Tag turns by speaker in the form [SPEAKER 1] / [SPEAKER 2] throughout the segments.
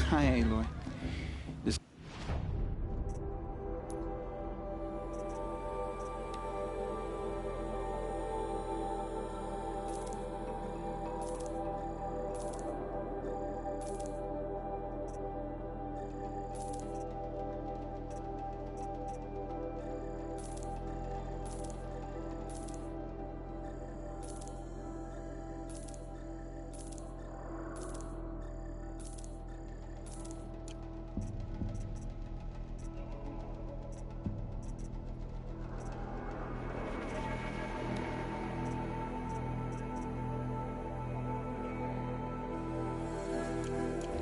[SPEAKER 1] Hi, Aloy. This...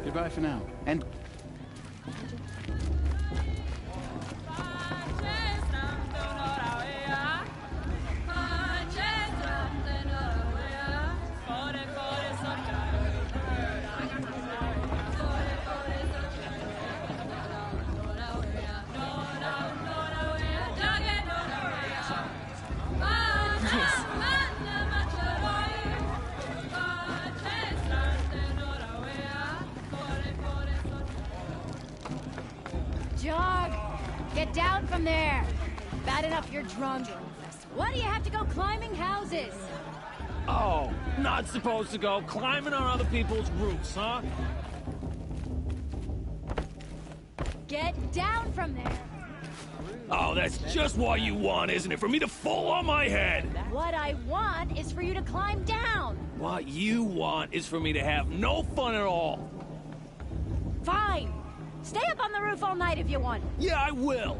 [SPEAKER 1] Goodbye for now. And...
[SPEAKER 2] Jog! Get down from there! Bad enough you're drunk. Why do you have to go climbing houses?
[SPEAKER 3] Oh, not supposed to go climbing on other people's roofs, huh?
[SPEAKER 2] Get down from there!
[SPEAKER 3] Oh, that's just what you want, isn't it? For me to fall on my head!
[SPEAKER 2] What I want is for you to climb down!
[SPEAKER 3] What you want is for me to have no fun at all.
[SPEAKER 2] Fine! Stay up on the roof all night if you want.
[SPEAKER 3] Yeah, I will.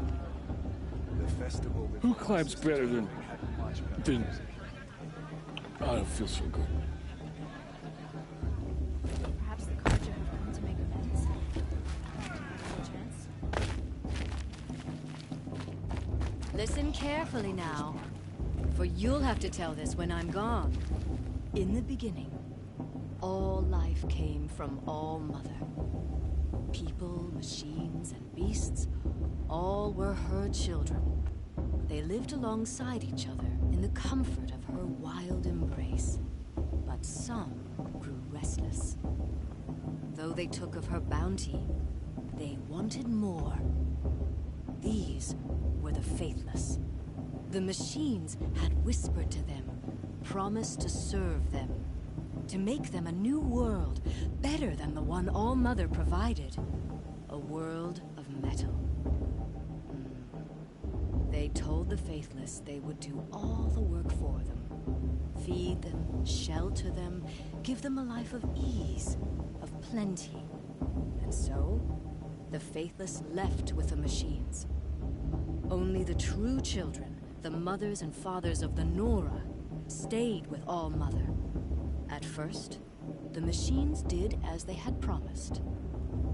[SPEAKER 4] Who climbs better than... I don't feel so good.
[SPEAKER 2] Perhaps the Carja have come to make amends. Listen carefully now, for you'll have to tell this when I'm gone. In the beginning, all life came from All Mother. People, machines, and beasts, all were her children. They lived alongside each other in the comfort of her wild embrace. But some grew restless. Though they took of her bounty, they wanted more. These were the faithless. The machines had whispered to them, promised to serve them, to make them a new world, better than the one All Mother provided. A world of metal. They told the faithless they would do all the work for them. Feed them, shelter them, give them a life of ease, of plenty. And so, the faithless left with the machines. Only the true children, the mothers and fathers of the Nora, stayed with All Mother. At first, the machines did as they had promised.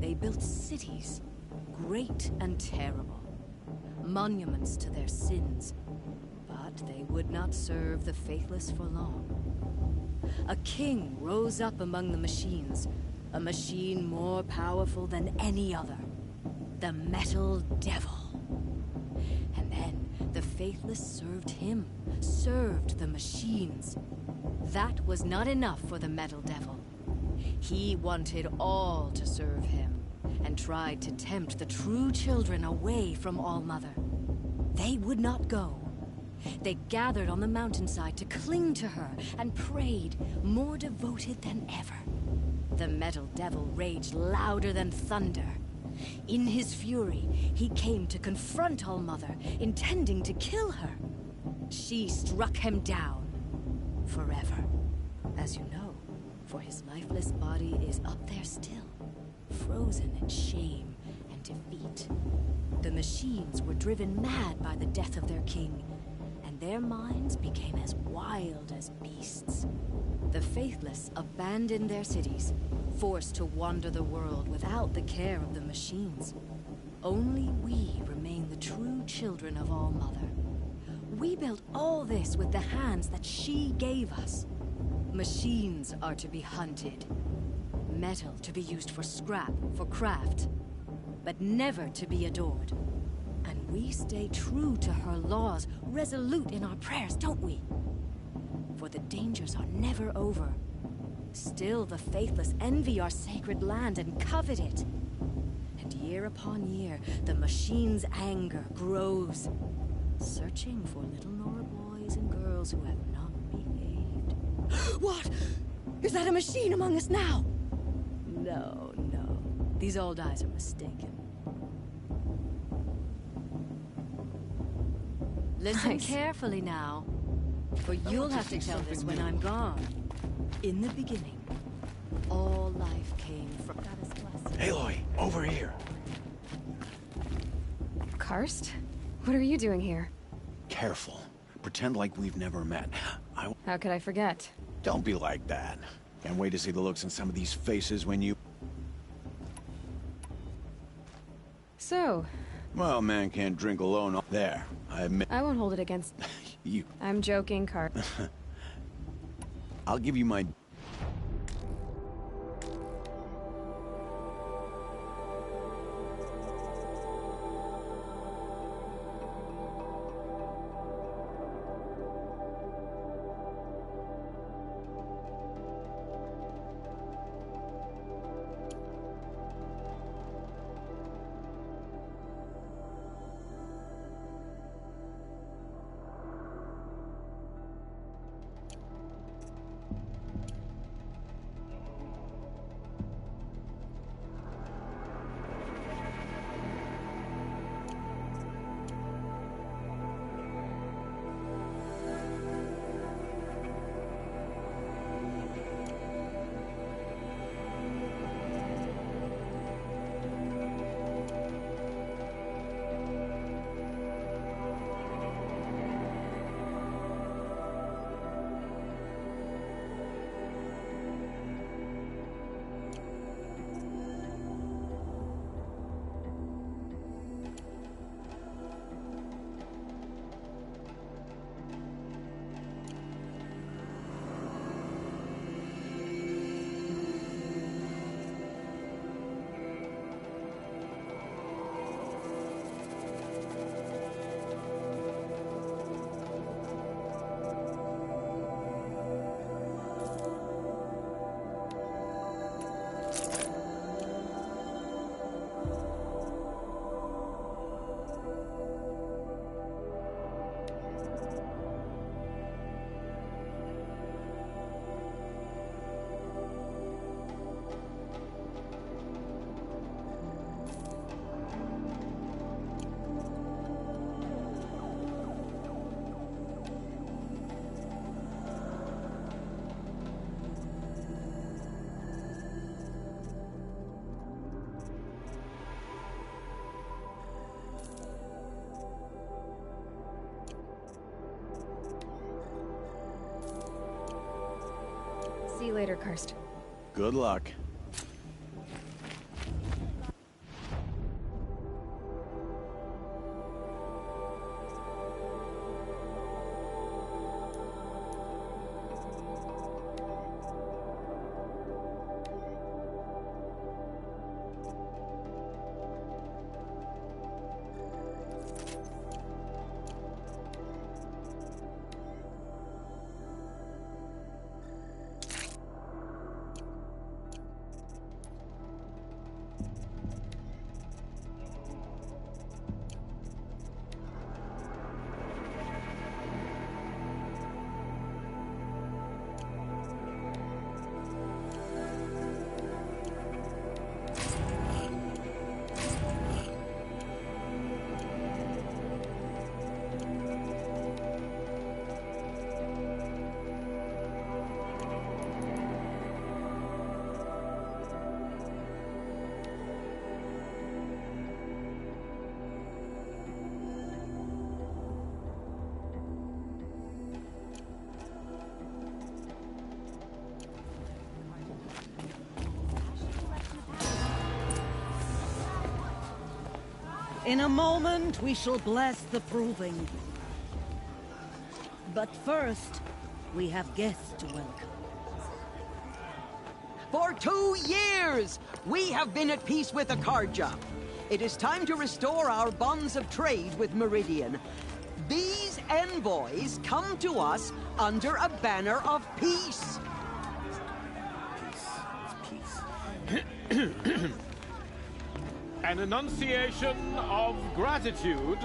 [SPEAKER 2] They built cities, great and terrible, monuments to their sins, but they would not serve the faithless for long. A king rose up among the machines, a machine more powerful than any other, the Metal Devil. And then the faithless served him, served the machines. That was not enough for the Metal Devil. He wanted all to serve him, and tried to tempt the true children away from All Mother. They would not go. They gathered on the mountainside to cling to her and prayed, more devoted than ever. The Metal Devil raged louder than thunder. In his fury, he came to confront All Mother, intending to kill her. She struck him down. Forever. As you know, for his lifeless body is up there still, frozen in shame and defeat. The machines were driven mad by the death of their king, and their minds became as wild as beasts. The faithless abandoned their cities, forced to wander the world without the care of the machines. Only we remain the true children of All Mother. We built all this with the hands that she gave us. Machines are to be hunted. Metal to be used for scrap, for craft. But never to be adored. And we stay true to her laws, resolute in our prayers, don't we? For the dangers are never over. Still the faithless envy our sacred land and covet it. And year upon year, the machine's anger grows, searching for little Nora boys and girls who have not behaved. What? Is that a machine among us now? No, no. These old eyes are mistaken. Listen carefully now, for you'll have to tell this when I'm gone. In the beginning, all life came from Goddess blessing.
[SPEAKER 1] Aloy, over here.
[SPEAKER 5] Karst? What are you doing here?
[SPEAKER 1] Careful. Pretend like we've never met.
[SPEAKER 5] How could I forget?
[SPEAKER 1] Don't be like that. Can't wait to see the looks in some of these faces when you...
[SPEAKER 5] So...
[SPEAKER 1] Well, man can't drink alone. There, I admit...
[SPEAKER 5] I won't hold it against...
[SPEAKER 1] you.
[SPEAKER 5] I'm joking, Karst.
[SPEAKER 1] I'll give you my...
[SPEAKER 5] See you later, Karst.
[SPEAKER 1] Good luck.
[SPEAKER 6] In a moment, we shall bless the proving. But first, we have guests to welcome.
[SPEAKER 7] For 2 years, we have been at peace with Akarja. It is time to restore our bonds of trade with Meridian. These envoys come to us under a banner of peace.
[SPEAKER 3] An enunciation of gratitude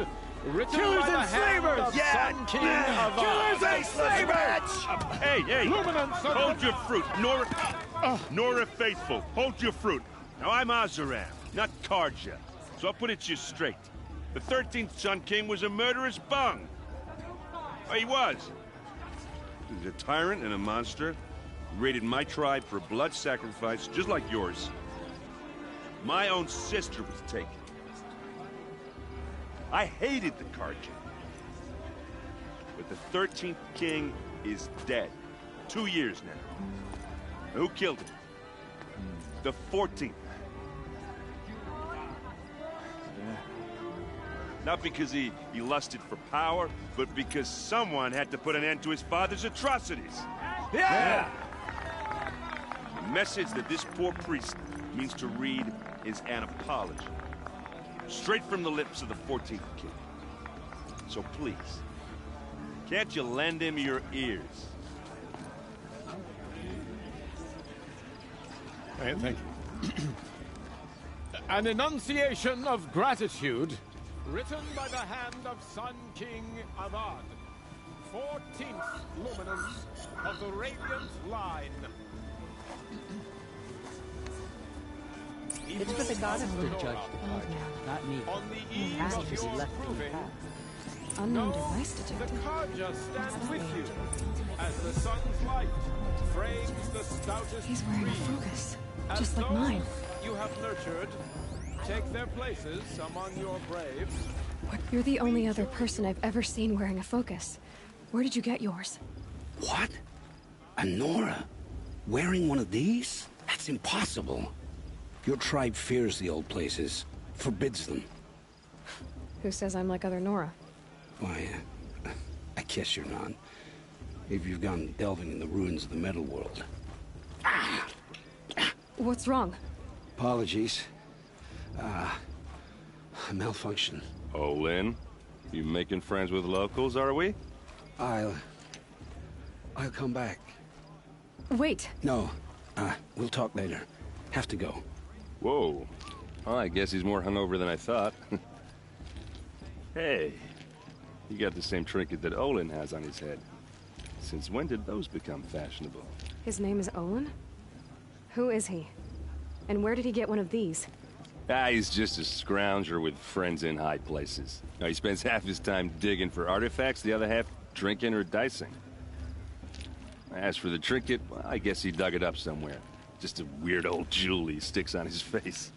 [SPEAKER 3] written
[SPEAKER 1] Killers
[SPEAKER 3] by the
[SPEAKER 1] and
[SPEAKER 3] hand
[SPEAKER 1] slavers!
[SPEAKER 3] of
[SPEAKER 1] Yeah!
[SPEAKER 3] Sun King of
[SPEAKER 1] Killers and slavers!
[SPEAKER 8] Hey,
[SPEAKER 3] Luminance of
[SPEAKER 8] hold your fruit. Nora Faithful, hold your fruit. Now, I'm Azaram, not Karja, so I'll put it to you straight. The 13th Sun King was a murderous bung. Oh, he was. He was a tyrant and a monster. He raided my tribe for blood sacrifice, just like yours. My own sister was taken. I hated the Karja. But the 13th King is dead. 2 years now. Who killed him? The 14th. Not because he lusted for power, but because someone had to put an end to his father's atrocities.
[SPEAKER 1] Yeah!
[SPEAKER 8] The message that this poor priest means to read is an apology. Straight from the lips of the 14th King. So please, can't you lend him your ears?
[SPEAKER 3] Hey, thank you. An enunciation of gratitude written by the hand of Sun King Avad, 14th luminance of the Radiant Line.
[SPEAKER 7] It's for the god of the judge,
[SPEAKER 2] Old man.
[SPEAKER 7] not me.
[SPEAKER 3] On the eve
[SPEAKER 7] Ask
[SPEAKER 3] of
[SPEAKER 7] because he
[SPEAKER 3] your
[SPEAKER 7] left me in the
[SPEAKER 3] proving,
[SPEAKER 7] past.
[SPEAKER 2] Unknown
[SPEAKER 3] know
[SPEAKER 2] device
[SPEAKER 3] the
[SPEAKER 2] detected.
[SPEAKER 3] Karja stands with you as the sun's light frames the stoutest
[SPEAKER 2] He's wearing a
[SPEAKER 3] trees.
[SPEAKER 2] focus,
[SPEAKER 3] And
[SPEAKER 2] just like
[SPEAKER 3] those
[SPEAKER 2] mine.
[SPEAKER 3] you have nurtured take their places among your braves.
[SPEAKER 5] You're the only other person I've ever seen wearing a focus. Where did you get yours?
[SPEAKER 9] What? A Nora? Wearing one of these? That's impossible. Your tribe fears the old places, forbids them.
[SPEAKER 5] Who says I'm like other Nora?
[SPEAKER 9] Why, I guess you're not. If you've gone delving in the ruins of the metal world.
[SPEAKER 5] What's wrong?
[SPEAKER 9] Apologies. A malfunction.
[SPEAKER 8] Oh, Lynn, you making friends with locals, are we?
[SPEAKER 9] I'll come back.
[SPEAKER 5] Wait!
[SPEAKER 9] No, we'll talk later. Have to go.
[SPEAKER 8] Whoa. Well, I guess he's more hungover than I thought. Hey, you got the same trinket that Olin has on his head. Since when did those become fashionable?
[SPEAKER 5] His name is Olin? Who is he? And where did he get one of these?
[SPEAKER 8] He's just a scrounger with friends in high places. Now, he spends half his time digging for artifacts, the other half drinking or dicing. As for the trinket, well, I guess he dug it up somewhere. Just a weird old jewel he sticks on his face.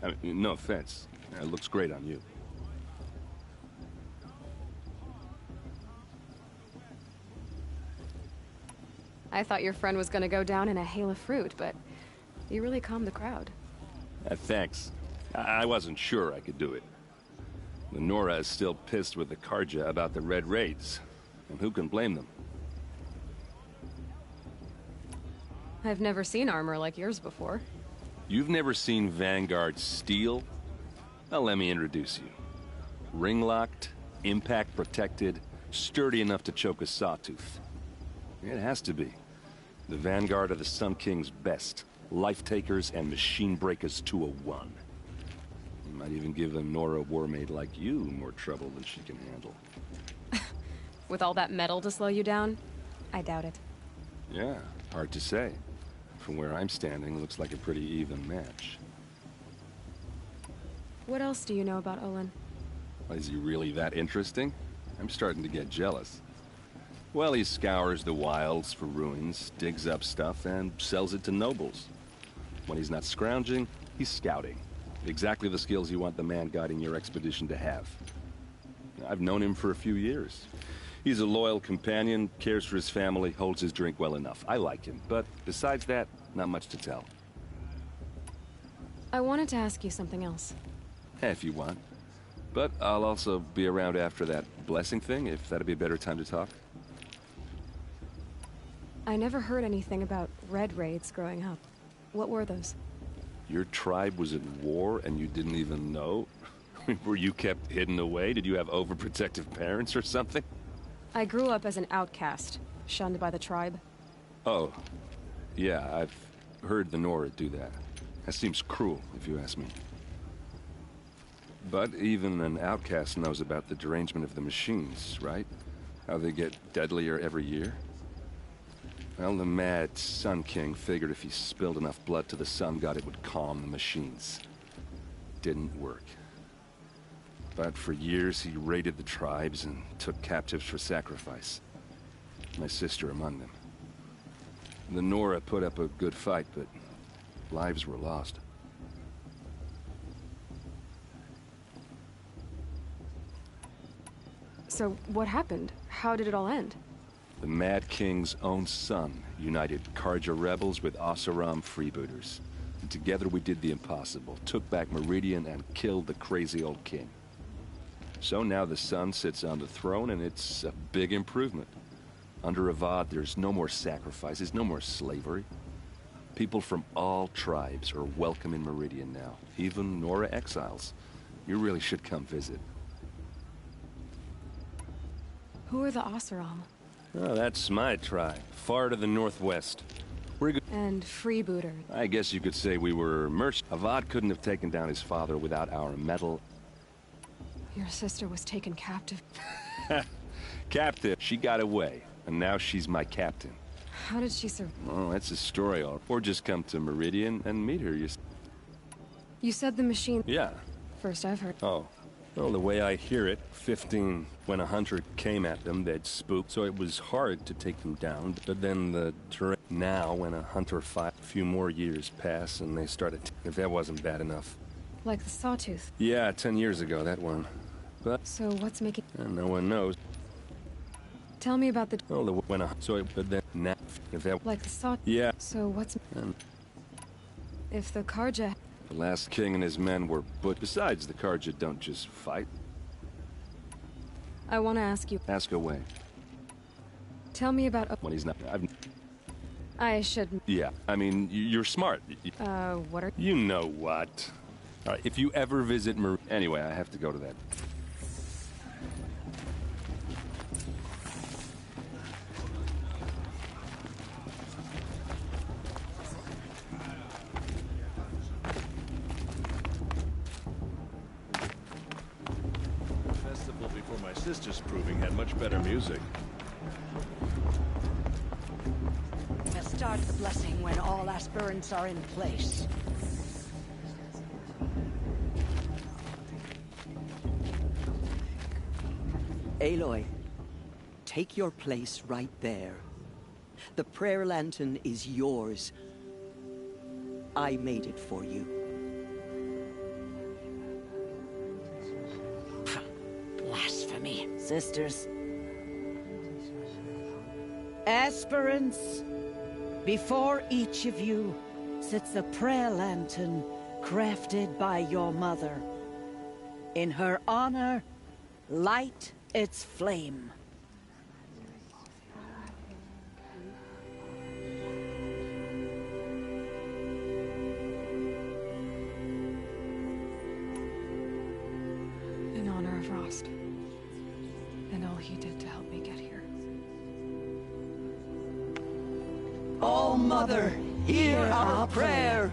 [SPEAKER 8] I mean, no offense. It looks great on you.
[SPEAKER 5] I thought your friend was gonna go down in a hail of fruit, but you really calmed the crowd.
[SPEAKER 8] Thanks. I wasn't sure I could do it. The Nora is still pissed with the Karja about the Red Raids. And who can blame them?
[SPEAKER 5] I've never seen armor like yours before.
[SPEAKER 8] You've never seen Vanguard steel? Well, let me introduce you. Ring-locked, impact-protected, sturdy enough to choke a sawtooth. It has to be. The Vanguard are the Sun King's best. Life-takers and machine breakers to a one. You might even give a Nora warmaid like you more trouble than she can handle.
[SPEAKER 5] With all that metal to slow you down? I doubt it.
[SPEAKER 8] Yeah, hard to say. From where I'm standing, looks like a pretty even match.
[SPEAKER 5] What else do you know about Olin?
[SPEAKER 8] Is he really that interesting? I'm starting to get jealous. Well, he scours the wilds for ruins, digs up stuff, and sells it to nobles. When he's not scrounging, he's scouting. Exactly the skills you want the man guiding your expedition to have. I've known him for a few years. He's a loyal companion, cares for his family, holds his drink well enough. I like him, but besides that, not much to tell.
[SPEAKER 5] I wanted to ask you something else.
[SPEAKER 8] If you want. But I'll also be around after that blessing thing, if that'd be a better time to talk.
[SPEAKER 5] I never heard anything about red raids growing up. What were those?
[SPEAKER 8] Your tribe was at war and you didn't even know? Were you kept hidden away? Did you have overprotective parents or something?
[SPEAKER 5] I grew up as an outcast, shunned by the tribe.
[SPEAKER 8] Oh, yeah, I've heard the Nora do that. That seems cruel, if you ask me. But even an outcast knows about the derangement of the machines, right? How they get deadlier every year? Well, the mad Sun King figured if he spilled enough blood to the Sun God, it would calm the machines. Didn't work. But for years, he raided the tribes and took captives for sacrifice. My sister among them. The Nora put up a good fight, but lives were lost.
[SPEAKER 5] So, what happened? How did it all end?
[SPEAKER 8] The Mad King's own son united Karja rebels with Oseram freebooters. And together we did the impossible, took back Meridian and killed the crazy old king. So now the son sits on the throne and it's a big improvement. Under Avad, there's no more sacrifices, no more slavery. People from all tribes are welcome in Meridian now, even Nora exiles. You really should come visit.
[SPEAKER 5] Who are the Oseram?
[SPEAKER 8] Oh, that's my tribe, far to the northwest. We're good.
[SPEAKER 5] And freebooter.
[SPEAKER 8] I guess you could say we were merchants. Avad couldn't have taken down his father without our metal.
[SPEAKER 5] Your sister was taken captive.
[SPEAKER 8] Captive. She got away, and now she's my captain.
[SPEAKER 5] How did she survive?
[SPEAKER 8] Oh, that's a story. Or just come to Meridian and meet her.
[SPEAKER 5] You said the machine...
[SPEAKER 8] Yeah.
[SPEAKER 5] First I've heard.
[SPEAKER 8] Oh. Well, the way I hear it, 15, when a hunter came at them, they'd spook, so it was hard to take them down. But then the terrain... Now, when a hunter fight, a few more years pass, and they started... If that wasn't bad enough.
[SPEAKER 5] Like the Sawtooth?
[SPEAKER 8] Yeah, 10 years ago, that one. But...
[SPEAKER 5] So what's making...
[SPEAKER 8] no one knows.
[SPEAKER 5] Tell me about the...
[SPEAKER 8] Oh, when a... So it... But then... Now, if that...
[SPEAKER 5] Like the Sawtooth?
[SPEAKER 8] Yeah.
[SPEAKER 5] So what's... If the Karja...
[SPEAKER 8] The last king and his men were but besides, the Karja don't just fight.
[SPEAKER 5] I want to ask you...
[SPEAKER 8] Ask away.
[SPEAKER 5] Tell me about...
[SPEAKER 8] When he's not...
[SPEAKER 5] I should...
[SPEAKER 8] Yeah, I mean, you're smart.
[SPEAKER 5] What are...
[SPEAKER 8] You know what. All right, if you ever visit Anyway, I have to go to that.
[SPEAKER 10] Sister's proving had much better music.
[SPEAKER 6] We'll start the blessing when all aspirants are in place.
[SPEAKER 7] Aloy, take your place right there. The prayer lantern is yours. I made it for you.
[SPEAKER 6] Blasphemy, sisters. Aspirants, before each of you sits a prayer lantern crafted by your mother. In her honor, light its flame.
[SPEAKER 5] In honor of Rost. And all he did to help me get here.
[SPEAKER 7] Oh, Mother, hear our prayer.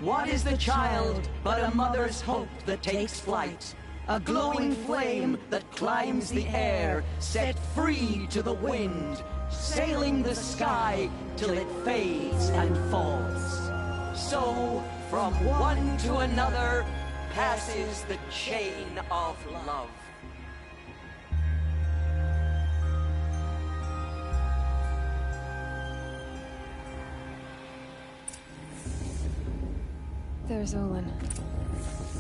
[SPEAKER 7] What is the child but a mother's hope that takes flight? A glowing flame that climbs the air, set free to the wind, sailing the sky till it fades and falls. So, from one to another, passes the chain of love.
[SPEAKER 5] There's Olin.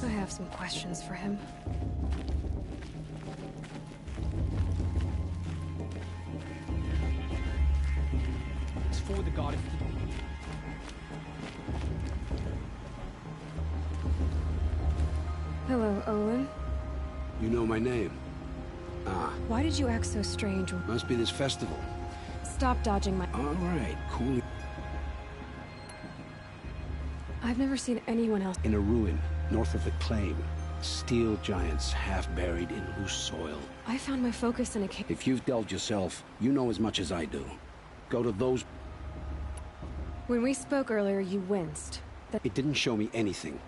[SPEAKER 5] I have some questions for him.
[SPEAKER 11] It's for the god.
[SPEAKER 5] Hello, Olin.
[SPEAKER 9] You know my name? Ah.
[SPEAKER 5] Why did you act so strange?
[SPEAKER 9] Must be this festival.
[SPEAKER 5] Stop dodging my...
[SPEAKER 9] All right, cool.
[SPEAKER 5] I've never seen anyone else...
[SPEAKER 9] In a ruin, north of the claim. Steel giants half buried in loose soil.
[SPEAKER 5] I found my focus in a cave.
[SPEAKER 9] If you've delved yourself, you know as much as I do. Go to those...
[SPEAKER 5] When we spoke earlier, you winced.
[SPEAKER 9] It didn't show me anything.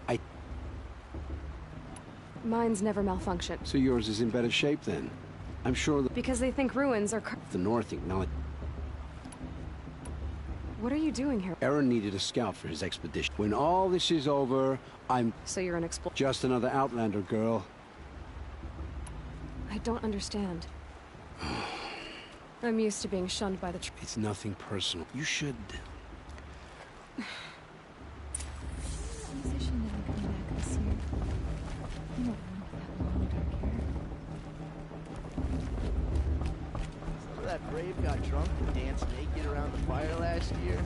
[SPEAKER 5] Mine's never malfunctioned.
[SPEAKER 9] So yours is in better shape then? I'm sure
[SPEAKER 5] Because they think ruins are...
[SPEAKER 9] the North acknowledge...
[SPEAKER 5] What are you doing here?
[SPEAKER 9] Aaron needed a scout for his expedition. When all this is over, I'm...
[SPEAKER 5] So you're an explorer?
[SPEAKER 9] Just another Outlander girl.
[SPEAKER 5] I don't understand. I'm used to being shunned by the
[SPEAKER 9] It's nothing personal. You should...
[SPEAKER 2] Musician didn't come back this year. You don't know that long, dark hair.
[SPEAKER 12] So that brave got drunk and danced naked around the fire last year.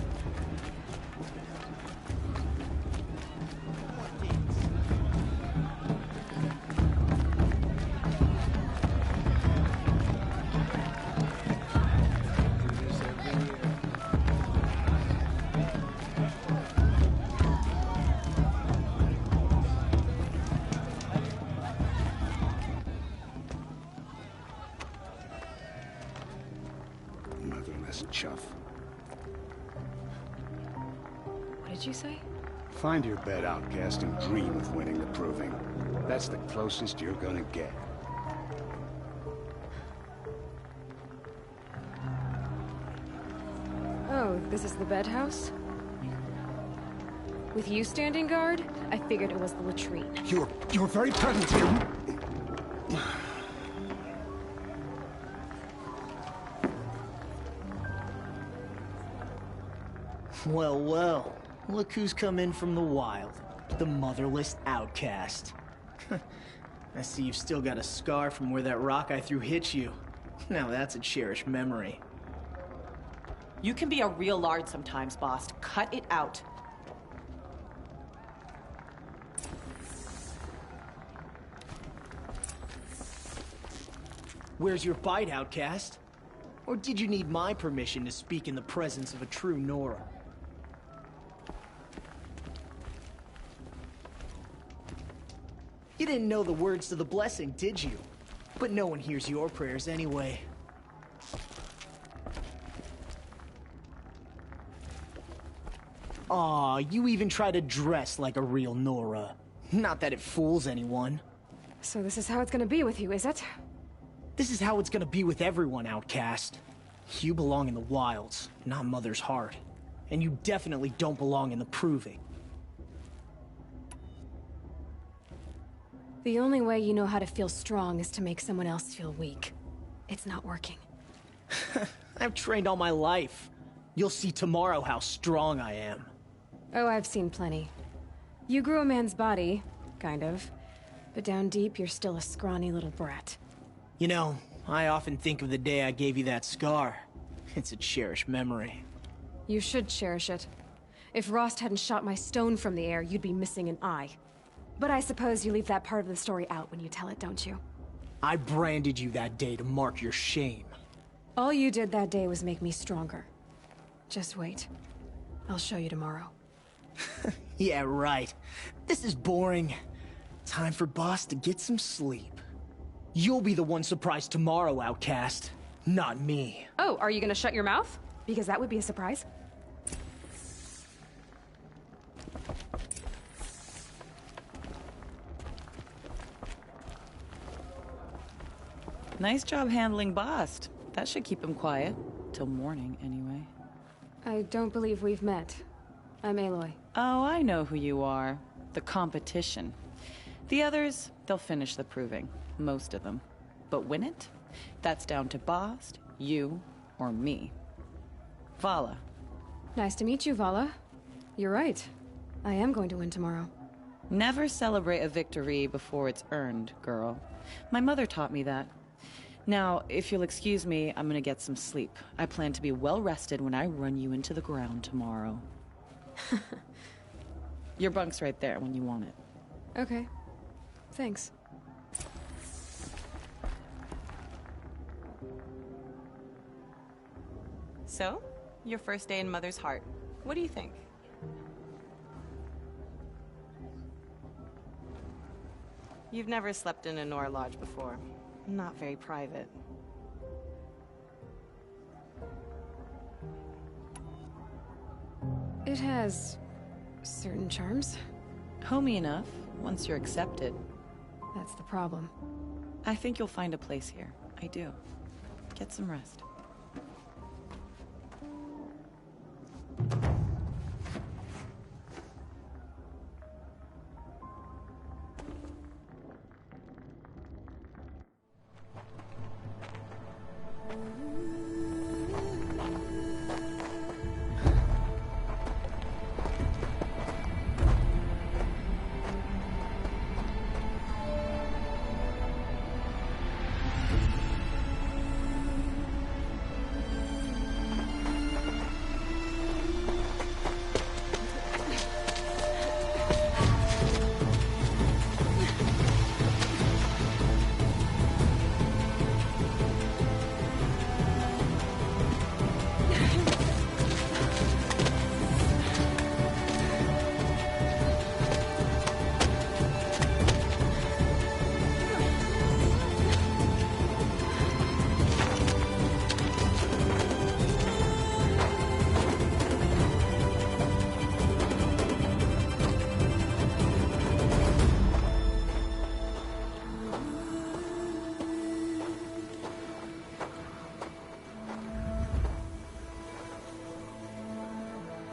[SPEAKER 9] Motherless chuff.
[SPEAKER 5] What did you say?
[SPEAKER 9] Find your bed, outcast, and dream of winning the proving. That's the closest you're gonna get.
[SPEAKER 5] Oh, this is the bed house? With you standing guard, I figured it was the latrine.
[SPEAKER 9] You're very present here.
[SPEAKER 12] Well, well. Look who's come in from the wild. The motherless outcast. I see you've still got a scar from where that rock I threw hit you. Now that's a cherished memory.
[SPEAKER 13] You can be a real lard sometimes, boss. Cut it out.
[SPEAKER 12] Where's your bite, outcast? Or did you need my permission to speak in the presence of a true Nora? You didn't know the words to the blessing, did you? But no one hears your prayers anyway. Aw, you even try to dress like a real Nora. Not that it fools anyone.
[SPEAKER 5] So this is how it's gonna be with you, is it?
[SPEAKER 12] This is how it's gonna be with everyone, outcast. You belong in the wilds, not Mother's heart. And you definitely don't belong in the proving.
[SPEAKER 5] The only way you know how to feel strong is to make someone else feel weak. It's not working.
[SPEAKER 12] I've trained all my life. You'll see tomorrow how strong I am.
[SPEAKER 5] Oh, I've seen plenty. You grew a man's body, kind of. But down deep, you're still a scrawny little brat.
[SPEAKER 12] You know, I often think of the day I gave you that scar. It's a cherished memory.
[SPEAKER 5] You should cherish it. If Rost hadn't shot my stone from the air, you'd be missing an eye. But I suppose you leave that part of the story out when you tell it, don't you?
[SPEAKER 12] I branded you that day to mark your shame.
[SPEAKER 5] All you did that day was make me stronger. Just wait. I'll show you tomorrow.
[SPEAKER 12] Yeah, right. This is boring. Time for Boss to get some sleep. You'll be the one surprised tomorrow, outcast. Not me.
[SPEAKER 5] Oh, are you gonna shut your mouth? Because that would be a surprise.
[SPEAKER 13] Nice job handling Bast. That should keep him quiet. Till morning, anyway.
[SPEAKER 5] I don't believe we've met. I'm Aloy.
[SPEAKER 13] Oh, I know who you are. The competition. The others, they'll finish the proving. Most of them. But win it? That's down to Bast, you, or me. Vala.
[SPEAKER 5] Nice to meet you, Vala. You're right. I am going to win tomorrow.
[SPEAKER 13] Never celebrate a victory before it's earned, girl. My mother taught me that. Now, if you'll excuse me, I'm gonna get some sleep. I plan to be well rested when I run you into the ground tomorrow. Your bunk's right there when you want it.
[SPEAKER 5] Okay. Thanks.
[SPEAKER 13] So, your first day in Mother's heart. What do you think? You've never slept in a Nora lodge before. Not very private.
[SPEAKER 5] It has Certain charms?
[SPEAKER 13] Homey enough, once you're accepted.
[SPEAKER 5] That's the problem.
[SPEAKER 13] I think you'll find a place here. I do. Get some rest.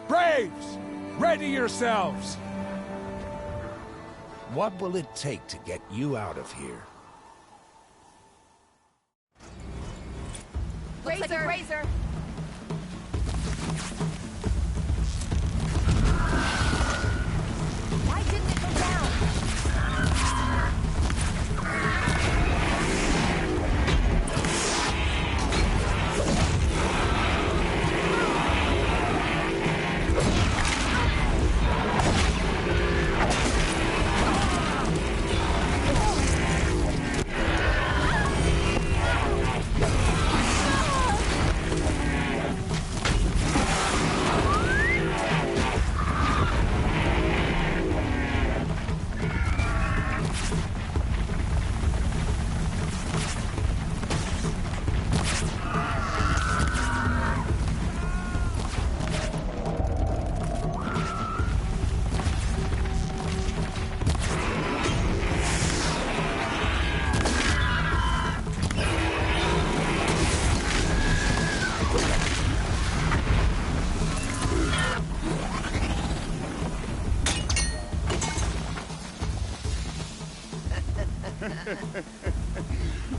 [SPEAKER 14] Braves! Ready yourselves!
[SPEAKER 15] What will it take to get you out of here?
[SPEAKER 16] Looks like a razor. Why didn't it go down?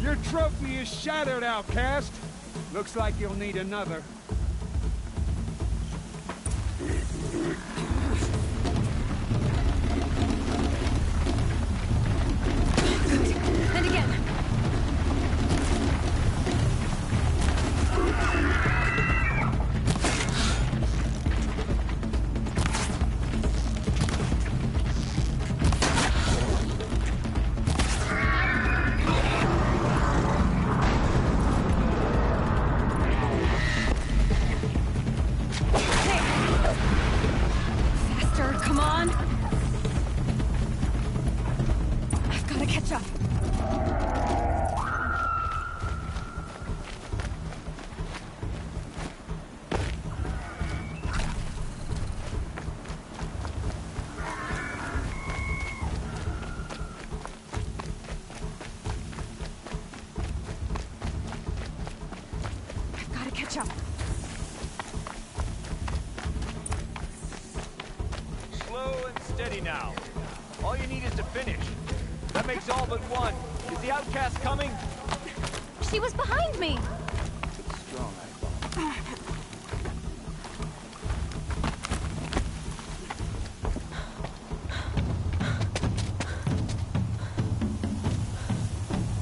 [SPEAKER 14] Your trophy is shattered, outcast. Looks like you'll need another.
[SPEAKER 5] And again. Come on! I've got to catch up. I've got to catch up.
[SPEAKER 17] Slow and steady now. All you need is to finish. That makes all but one. Is the outcast coming?
[SPEAKER 16] She was behind me.
[SPEAKER 17] Strong,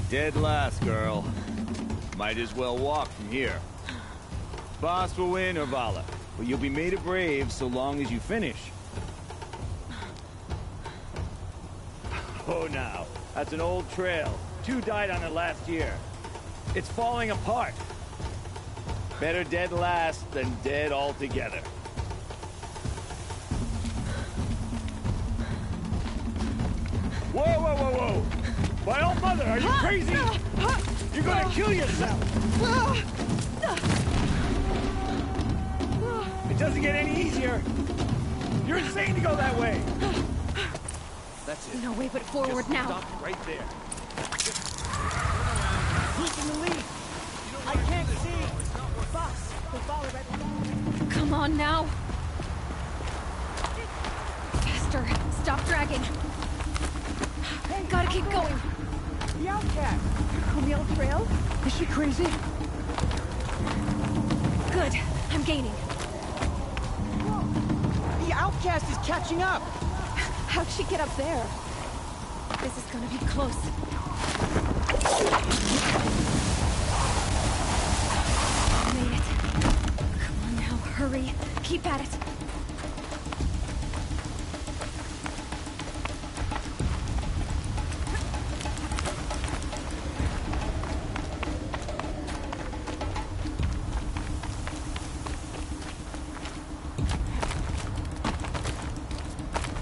[SPEAKER 17] Dead last, girl. Might as well walk from here. Boss will win or Vala, but you'll be made a brave so long as you finish. Oh, now. That's an old trail. 2 died on it last year. It's falling apart. Better dead last than dead altogether. Whoa, whoa, whoa, whoa! My old mother, are you crazy? You're gonna kill yourself! It doesn't get any easier.
[SPEAKER 14] You're insane to go that way! That's it.
[SPEAKER 5] No way but forward now.
[SPEAKER 14] Stop right there.
[SPEAKER 11] Who's in the lead? I can't see. Boss, the ball already.
[SPEAKER 5] Come on now. Faster. Stop dragging.
[SPEAKER 11] Hey,
[SPEAKER 5] gotta keep going.
[SPEAKER 11] The outcast. On the old trail? Is she crazy?
[SPEAKER 5] Good. I'm gaining.
[SPEAKER 11] Whoa. The outcast is catching up.
[SPEAKER 5] How'd she get up there? This is gonna be close. Made it. Come on now, hurry. Keep at it.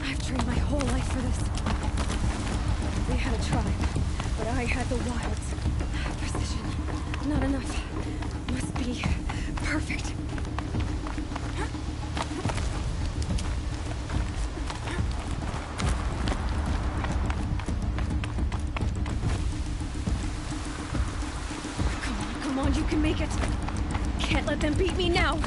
[SPEAKER 5] I've trained my whole life for this. They had a tribe, but I had the wilds. Precision. Not enough. Must be perfect. Come on, you can make it. Can't let them beat me now.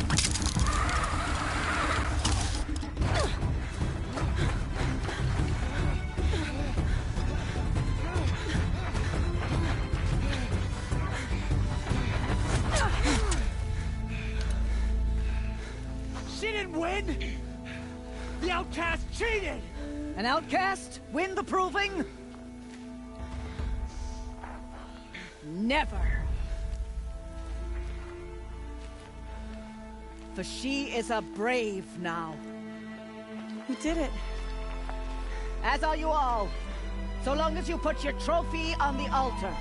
[SPEAKER 11] She didn't win! The outcast cheated!
[SPEAKER 6] An outcast? Win the proving? Never. For she is a brave now.
[SPEAKER 13] You did it.
[SPEAKER 6] As are you all. So long as you put your trophy on the altar.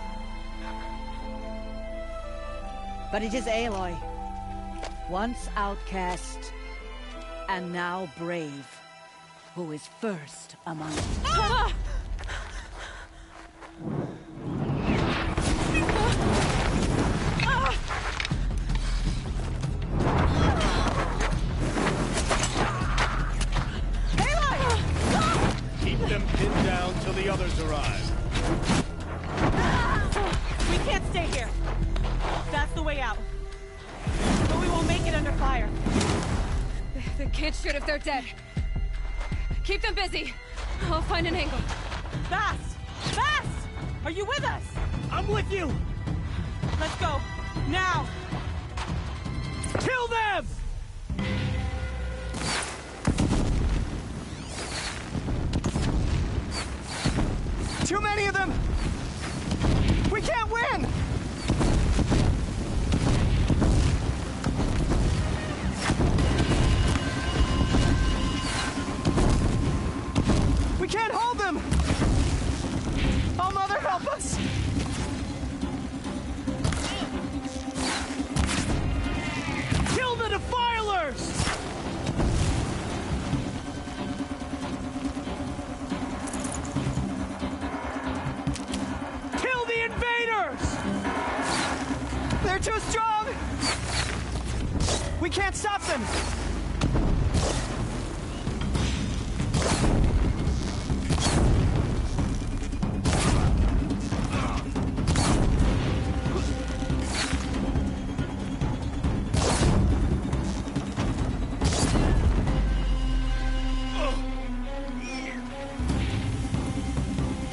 [SPEAKER 6] But it is Aloy. Once outcast, and now brave, who is first among us.
[SPEAKER 5] Ah!
[SPEAKER 3] Keep them pinned down till the others arrive.
[SPEAKER 18] We can't stay here. That's the way out. But we won't make it under fire.
[SPEAKER 5] They can't shoot if they're dead. Keep them busy. I'll find an angle.
[SPEAKER 18] Fast! Fast! Are you with us?
[SPEAKER 11] I'm with you!
[SPEAKER 18] Let's go. Now!
[SPEAKER 11] Kill them! Too many of them! We can't win! We can't hold them! Oh, Mother, help us! Kill the defilers! Kill the invaders! They're too strong! We can't stop them!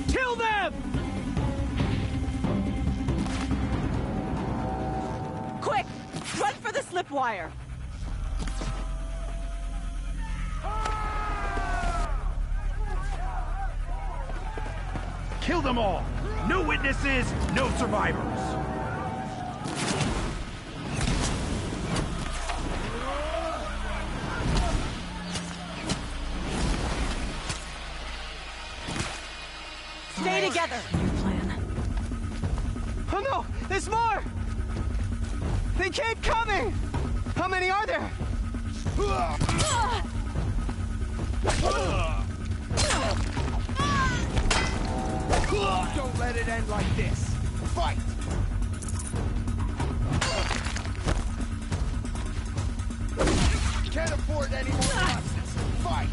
[SPEAKER 11] Kill them!
[SPEAKER 18] Quick! Run for the slip wire!
[SPEAKER 14] Kill them all! No witnesses, no survivors!
[SPEAKER 18] Stay together!
[SPEAKER 5] Your plan.
[SPEAKER 11] Oh no! There's more! They keep coming! How many are there?
[SPEAKER 14] Don't let it end like this! Fight! Can't afford any more losses! Fight!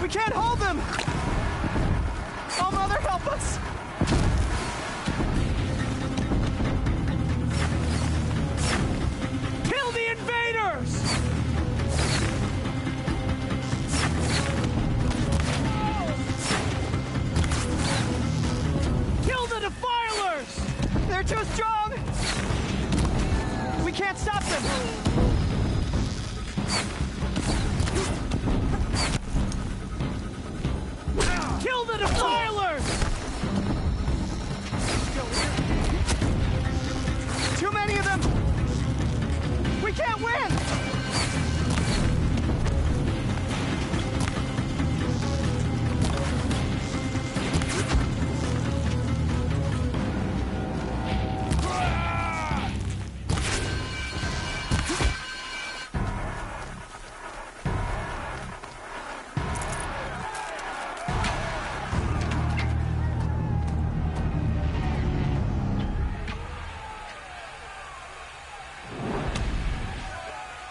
[SPEAKER 11] We can't hold them! Oh, Mother, help us!
[SPEAKER 14] Kill the invaders! Kill the defilers!
[SPEAKER 11] They're too strong! We can't stop them!
[SPEAKER 14] Kill the defilers!
[SPEAKER 11] Too many of them! We can't win!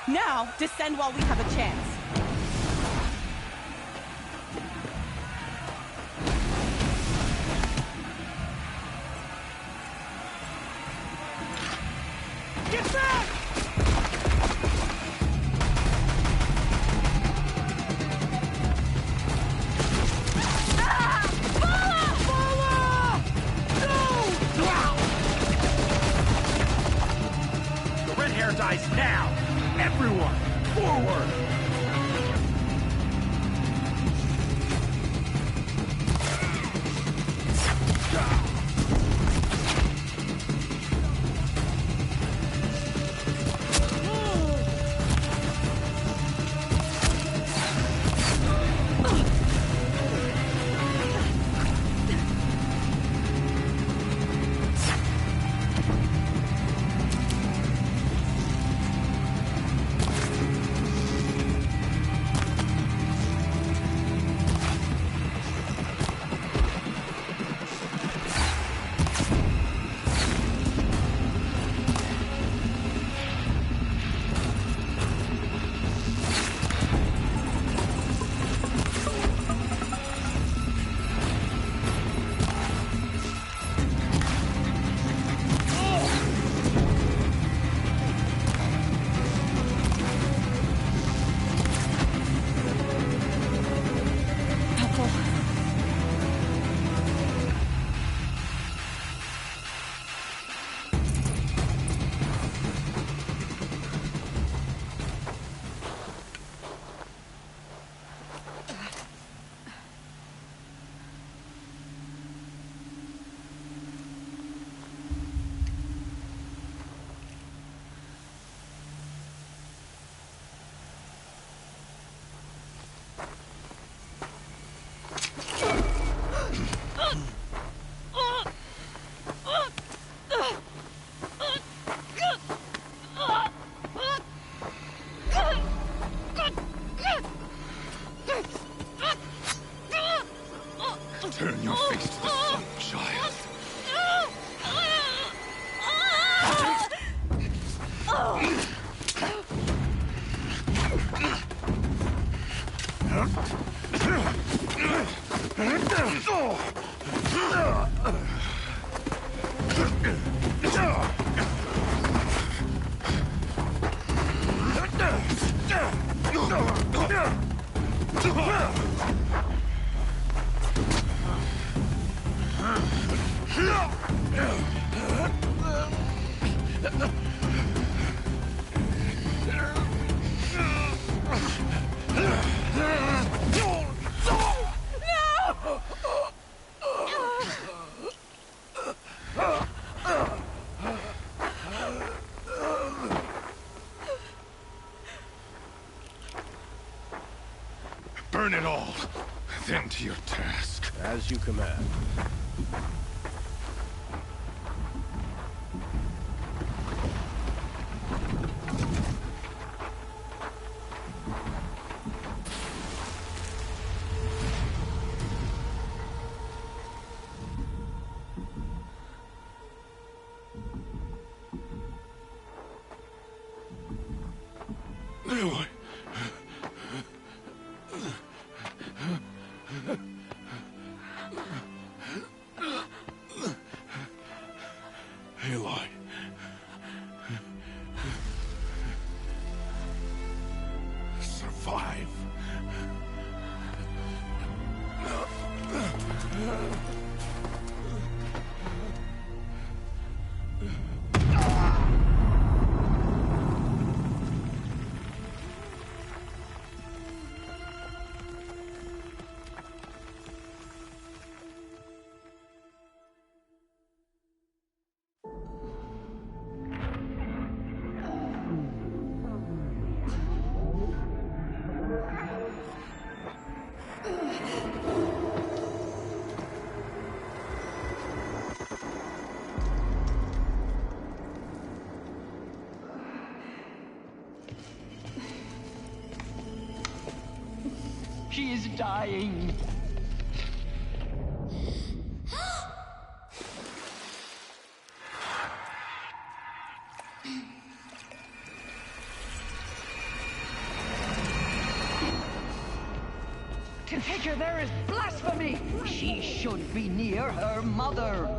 [SPEAKER 18] Now, descend while we have a chance.
[SPEAKER 14] Get back!
[SPEAKER 19] The red hair dies now! Everyone, forward!
[SPEAKER 20] Turn your face to the sun, child. Burn it all, then to your task.
[SPEAKER 10] As you command.
[SPEAKER 7] She is dying. To take her there is blasphemy. She should be near her mother.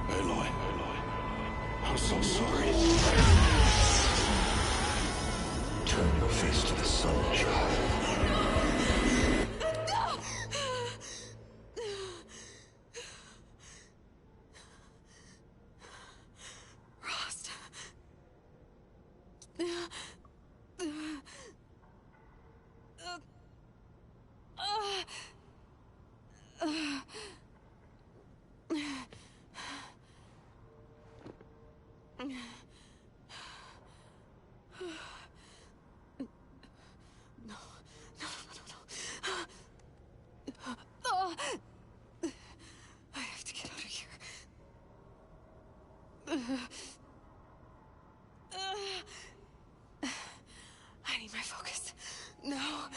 [SPEAKER 20] Aloy, I'm so sorry. Turn your face to the sun, child.
[SPEAKER 5] I have to get out of here. I need my focus. No.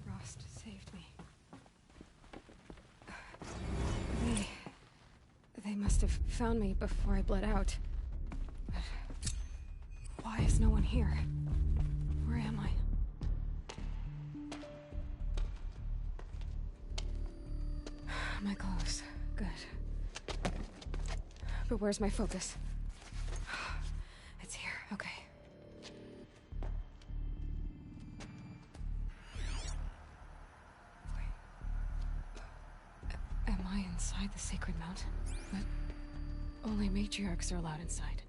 [SPEAKER 5] Frost saved me. They must have found me before I bled out. But why is no one here? Where am I? My clothes. Good. But where's my focus? It's here. Okay. Wait. Am I inside the sacred mountain? But only matriarchs are allowed inside.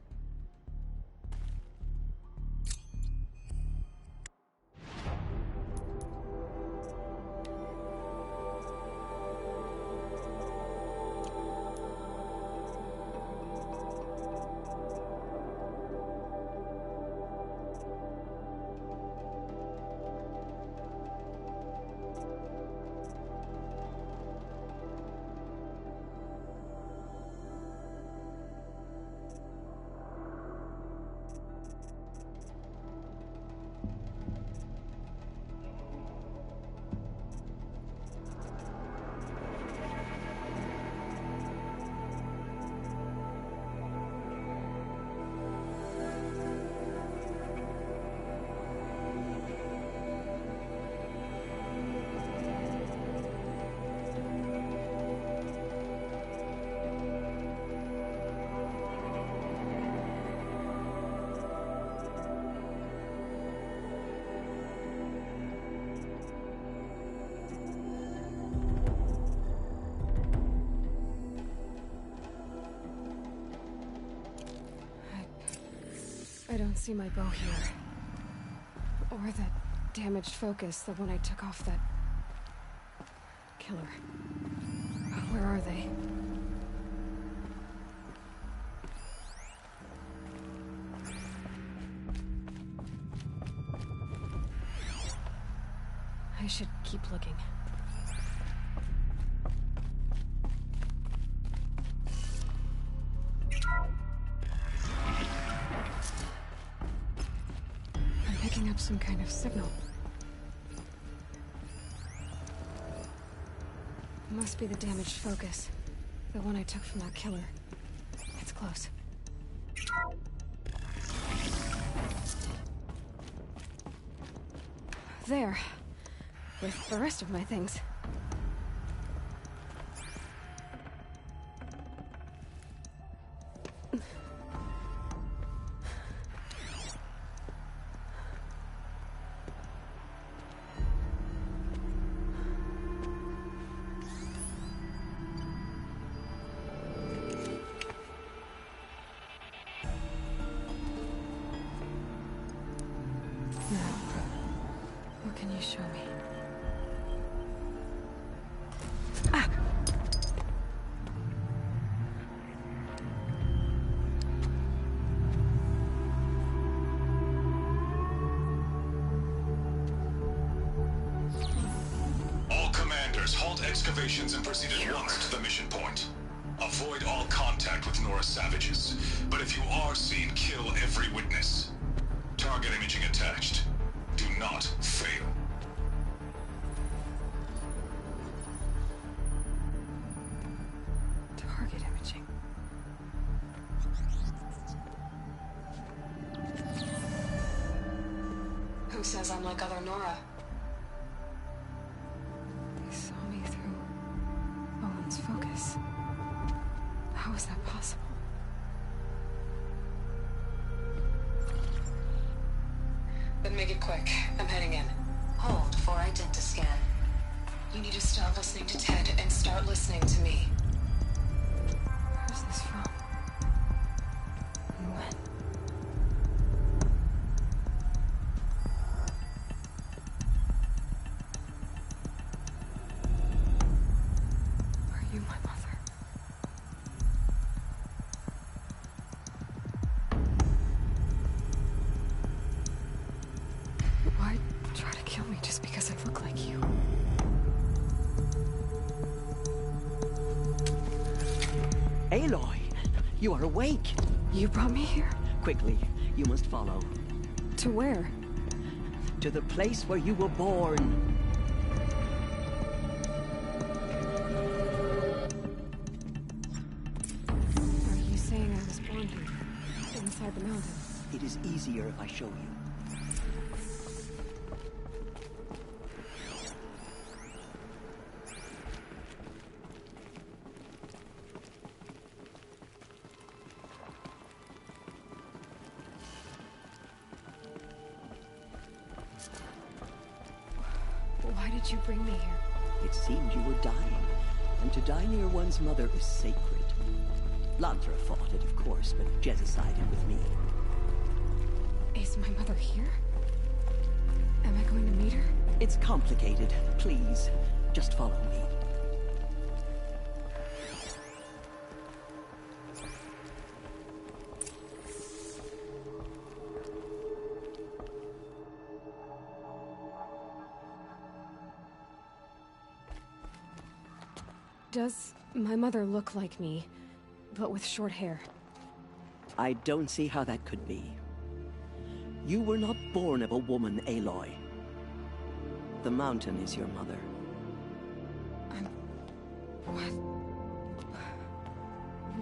[SPEAKER 5] I don't see my bow here. Or that damaged focus, the one I took off that killer. Where are they? I should keep looking. Picking up some kind of signal. Must be the damaged focus. The one I took from that killer. It's close. There. With the rest of my things. Now, what can you show me? Ah!
[SPEAKER 21] Defenders, halt excavations and proceed at once to the mission point. Avoid all contact with Nora savages, but if you are seen, kill every witness. Target imaging attached. Do not fail.
[SPEAKER 5] Target imaging.
[SPEAKER 22] Who says I'm like other Nora?
[SPEAKER 5] They saw me through Owen's focus. How is that possible?
[SPEAKER 22] Then make it quick. I'm heading in.
[SPEAKER 23] Hold for identiscan.
[SPEAKER 22] You need to stop listening to Ted and start listening to me.
[SPEAKER 5] Where's this from? And when? Are you my mother? Why try to kill me just because I look like you?
[SPEAKER 7] Aloy, you are awake.
[SPEAKER 5] You brought me here?
[SPEAKER 7] Quickly, you must follow.
[SPEAKER 5] To where?
[SPEAKER 7] To the place where you were born.
[SPEAKER 5] Are you saying I was born here? Inside the mountain?
[SPEAKER 7] It is easier if I show you.
[SPEAKER 5] Why did you bring me here?
[SPEAKER 7] It seemed you were dying, and to die near one's mother is sacred. Lantra fought it, of course, but Jezza sided with me.
[SPEAKER 5] Is my mother here? Am I going to meet her?
[SPEAKER 7] It's complicated. Please, just follow me.
[SPEAKER 5] Does my mother look like me, but with short hair?
[SPEAKER 7] I don't see how that could be. You were not born of a woman, Aloy. The mountain is your mother.
[SPEAKER 5] What?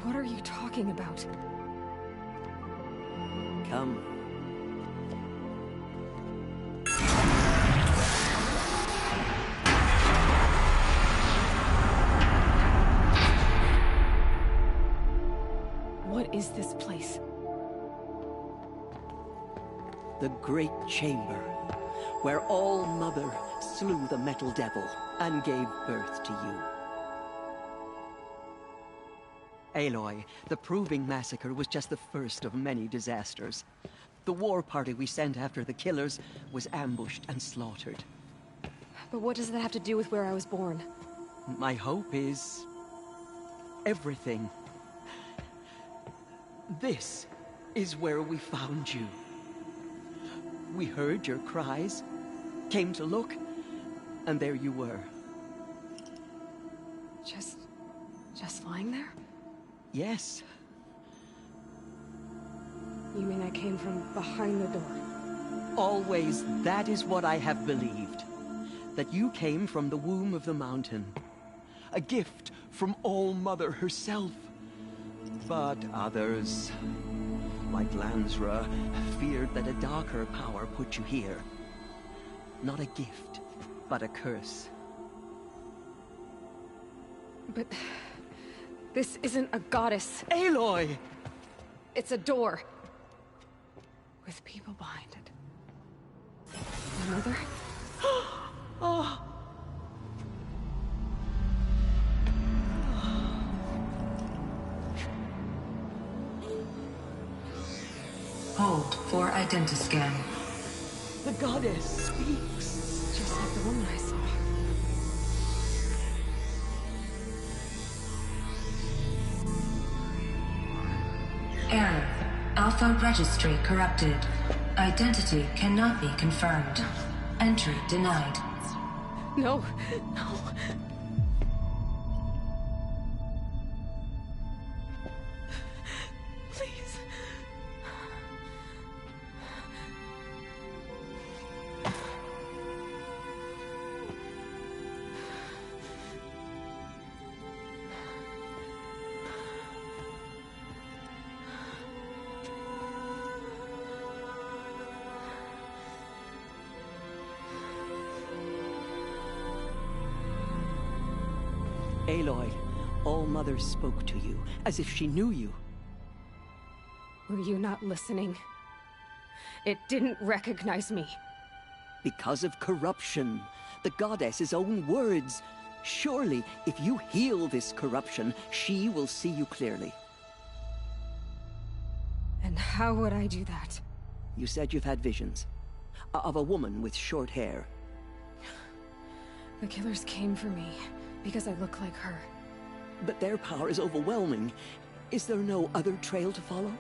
[SPEAKER 5] What are you talking about?
[SPEAKER 7] Come.
[SPEAKER 5] What is this place?
[SPEAKER 7] The Great Chamber, where All-Mother slew the Metal Devil and gave birth to you. Aloy, the Proving Massacre was just the first of many disasters. The war party we sent after the killers was ambushed and slaughtered.
[SPEAKER 5] But what does that have to do with where I was born?
[SPEAKER 7] My hope is everything. This is where we found you. We heard your cries, came to look, and there you were.
[SPEAKER 5] Just lying there?
[SPEAKER 7] Yes.
[SPEAKER 5] You mean I came from behind the door?
[SPEAKER 7] Always, that is what I have believed. That you came from the womb of the mountain. A gift from All-Mother herself. But others, like Lansra, feared that a darker power put you here. Not a gift, but a curse.
[SPEAKER 5] But this isn't a goddess.
[SPEAKER 7] Aloy!
[SPEAKER 5] It's a door. With people behind it. My mother?
[SPEAKER 7] Oh!
[SPEAKER 23] Hold for identiscan.
[SPEAKER 7] The goddess speaks.
[SPEAKER 5] Just like the woman I saw.
[SPEAKER 23] Error. Alpha registry corrupted. Identity cannot be confirmed. Entry denied.
[SPEAKER 5] No, no.
[SPEAKER 7] Aloy, All-Mother spoke to you, as if she knew you.
[SPEAKER 5] Were you not listening? It didn't recognize me.
[SPEAKER 7] Because of corruption. The goddess's own words. Surely, if you heal this corruption, she will see you clearly.
[SPEAKER 5] And how would I do that?
[SPEAKER 7] You said you've had visions. Of a woman with short hair.
[SPEAKER 5] The killers came for me, because I look like her.
[SPEAKER 7] But their power is overwhelming. Is there no other trail to follow?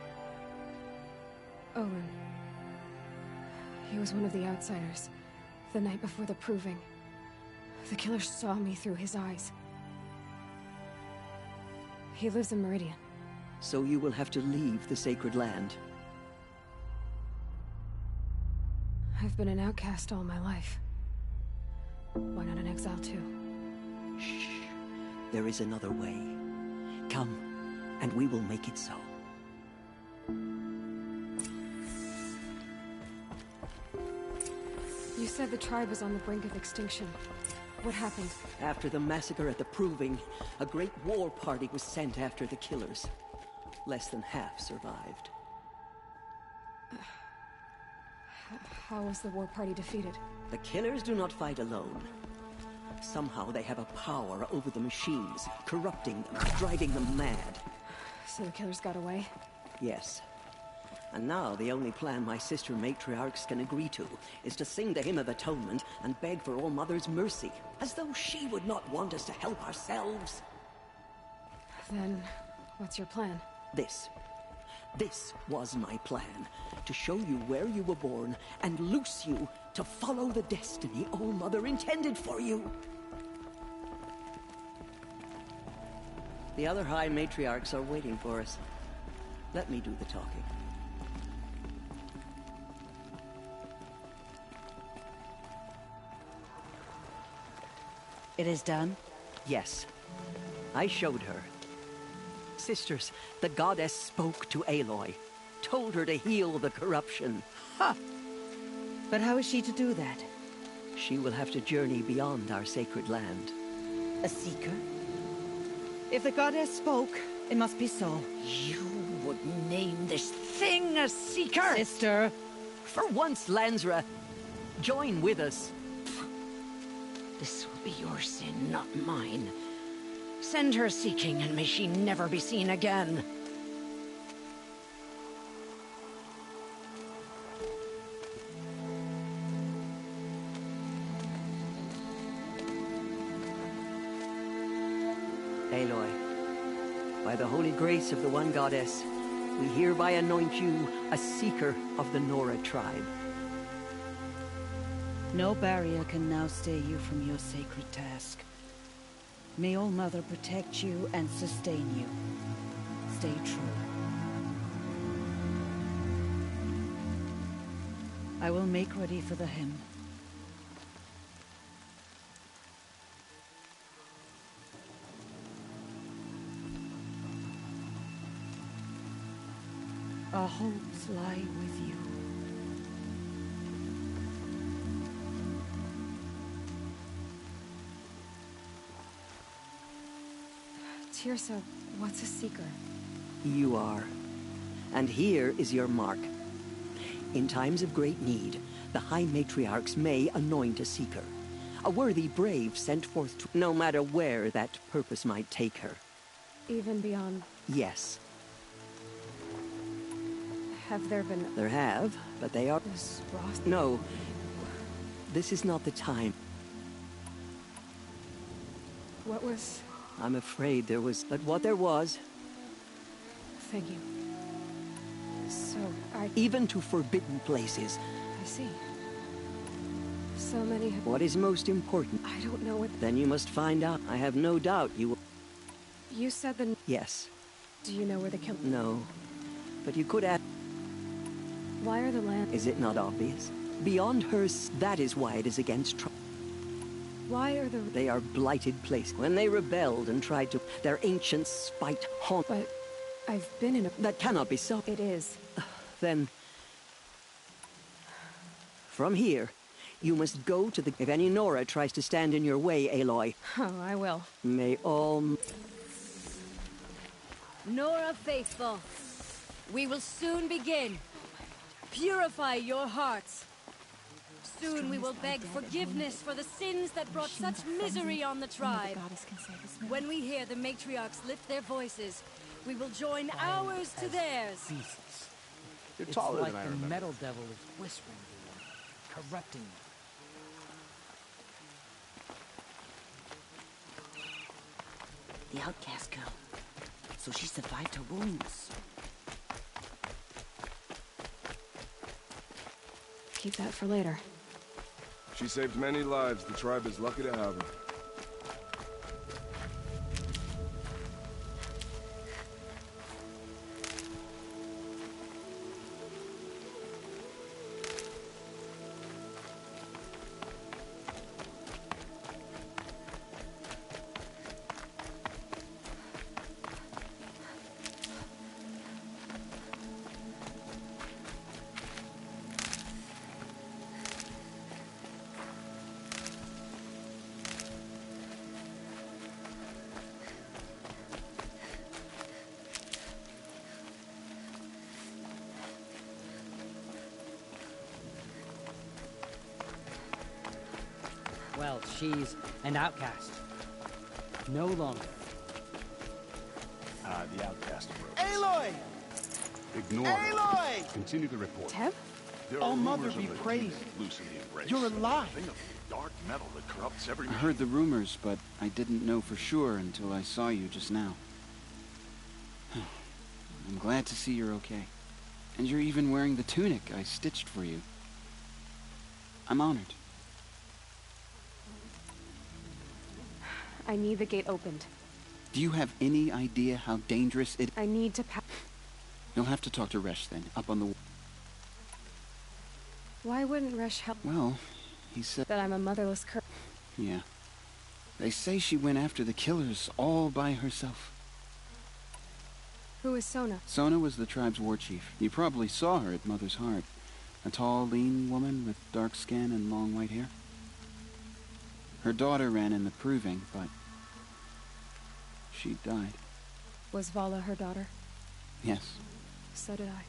[SPEAKER 5] Owen. He was one of the outsiders, the night before the proving. The killers saw me through his eyes. He lives in Meridian.
[SPEAKER 7] So you will have to leave the sacred land.
[SPEAKER 5] I've been an outcast all my life. Why not an exile too?
[SPEAKER 7] Shh. There is another way. Come, and we will make it so.
[SPEAKER 5] You said the tribe was on the brink of extinction. What happened?
[SPEAKER 7] After the massacre at the Proving, a great war party was sent after the killers. Less than half survived.
[SPEAKER 5] How was the war party defeated?
[SPEAKER 7] The killers do not fight alone. Somehow they have a power over the machines, corrupting them, driving them mad.
[SPEAKER 5] So the killers got away?
[SPEAKER 7] Yes. And now the only plan my sister matriarchs can agree to is to sing the Hymn of Atonement and beg for All-Mother's mercy, as though she would not want us to help ourselves.
[SPEAKER 5] Then, what's your plan?
[SPEAKER 7] This was my plan. To show you where you were born and loose you to follow the destiny All-Mother intended for you. The other High Matriarchs are waiting for us. Let me do the talking.
[SPEAKER 6] It is done?
[SPEAKER 7] Yes. I showed her. Sisters, the goddess spoke to Aloy. Told her to heal the corruption.
[SPEAKER 6] Ha! But how is she to do that?
[SPEAKER 7] She will have to journey beyond our sacred land.
[SPEAKER 6] A seeker? If the goddess spoke, it must be so.
[SPEAKER 7] You would name this thing a seeker?
[SPEAKER 6] Sister!
[SPEAKER 7] For once, Lansra, join with us.
[SPEAKER 1] This will be your sin, not mine. Send her seeking, and may she never be seen again.
[SPEAKER 7] Aloy, by the holy grace of the one goddess, we hereby anoint you a seeker of the Nora tribe.
[SPEAKER 6] No barrier can now stay you from your sacred task. May All-Mother protect you and sustain you. Stay true. I will make ready for the hymn. Our hopes lie with you.
[SPEAKER 5] Tirsa, what's a seeker?
[SPEAKER 7] You are. And here is your mark. In times of great need, the High Matriarchs may anoint a seeker. A worthy brave sent forth to, no matter where that purpose might take her.
[SPEAKER 5] Even beyond?
[SPEAKER 7] Yes.
[SPEAKER 5] Have there been...
[SPEAKER 7] There have, but they are...
[SPEAKER 5] Was Ross...
[SPEAKER 7] No. This is not the time.
[SPEAKER 5] What was...
[SPEAKER 7] I'm afraid there was... But what there was...
[SPEAKER 5] Thank you. So,
[SPEAKER 7] Even to forbidden places.
[SPEAKER 5] I see. So many...
[SPEAKER 7] What is most important?
[SPEAKER 5] I don't know what...
[SPEAKER 7] Then you must find out. I have no doubt you will...
[SPEAKER 5] You said the...
[SPEAKER 7] Yes.
[SPEAKER 5] Do you know where the kill...
[SPEAKER 7] No. But you could ask...
[SPEAKER 5] Why are the land...
[SPEAKER 7] Is it not obvious? Beyond hers, that is why it is against Trump.
[SPEAKER 5] Why are the...
[SPEAKER 7] They are blighted places. When they rebelled and tried to... Their ancient spite haunt...
[SPEAKER 5] But I've been in a...
[SPEAKER 7] That cannot be so.
[SPEAKER 5] It is.
[SPEAKER 7] Then... From here, You must go to the... If any Nora tries to stand in your way, Aloy.
[SPEAKER 5] Oh, I will.
[SPEAKER 7] May all...
[SPEAKER 6] Nora faithful, we will soon begin. Purify your hearts. Soon we will beg forgiveness for the sins that brought such misery on the tribe. When we hear the matriarchs lift their voices, we will join ours to theirs.
[SPEAKER 2] You're taller than I remember. It's like the metal devil is whispering to you, corrupting you.
[SPEAKER 6] The outcast girl. So she survived her wounds.
[SPEAKER 5] Keep that for later.
[SPEAKER 4] She saved many lives. The tribe is lucky to have her.
[SPEAKER 2] Well, she's an outcast. No longer.
[SPEAKER 10] The outcast approach.
[SPEAKER 11] Aloy!
[SPEAKER 20] Ignore
[SPEAKER 11] Aloy!
[SPEAKER 20] it. Continue the report.
[SPEAKER 5] Teb?
[SPEAKER 20] There
[SPEAKER 11] Oh,
[SPEAKER 20] are
[SPEAKER 11] Mother
[SPEAKER 20] rumors
[SPEAKER 11] be
[SPEAKER 20] of a
[SPEAKER 11] praised.
[SPEAKER 20] demon loose in the embrace.
[SPEAKER 11] You're alive.
[SPEAKER 20] A thing of dark metal that corrupts every
[SPEAKER 8] I heard the rumors, but I didn't know for sure until I saw you just now. I'm glad to see you're okay. And you're even wearing the tunic I stitched for you. I'm honored.
[SPEAKER 5] I need the gate opened.
[SPEAKER 8] Do you have any idea how dangerous it is?
[SPEAKER 5] I need to pass.
[SPEAKER 8] You'll have to talk to Resh then, up on the...
[SPEAKER 5] Why wouldn't Resh help?
[SPEAKER 8] Well, he said...
[SPEAKER 5] That I'm a motherless cur...
[SPEAKER 8] Yeah. They say she went after the killers all by herself.
[SPEAKER 5] Who is Sona?
[SPEAKER 8] Sona was the tribe's war chief. You probably saw her at Mother's Heart. A tall, lean woman with dark skin and long white hair. Her daughter ran in the proving, but... she died.
[SPEAKER 5] Was Vala her daughter?
[SPEAKER 8] Yes.
[SPEAKER 5] So did I.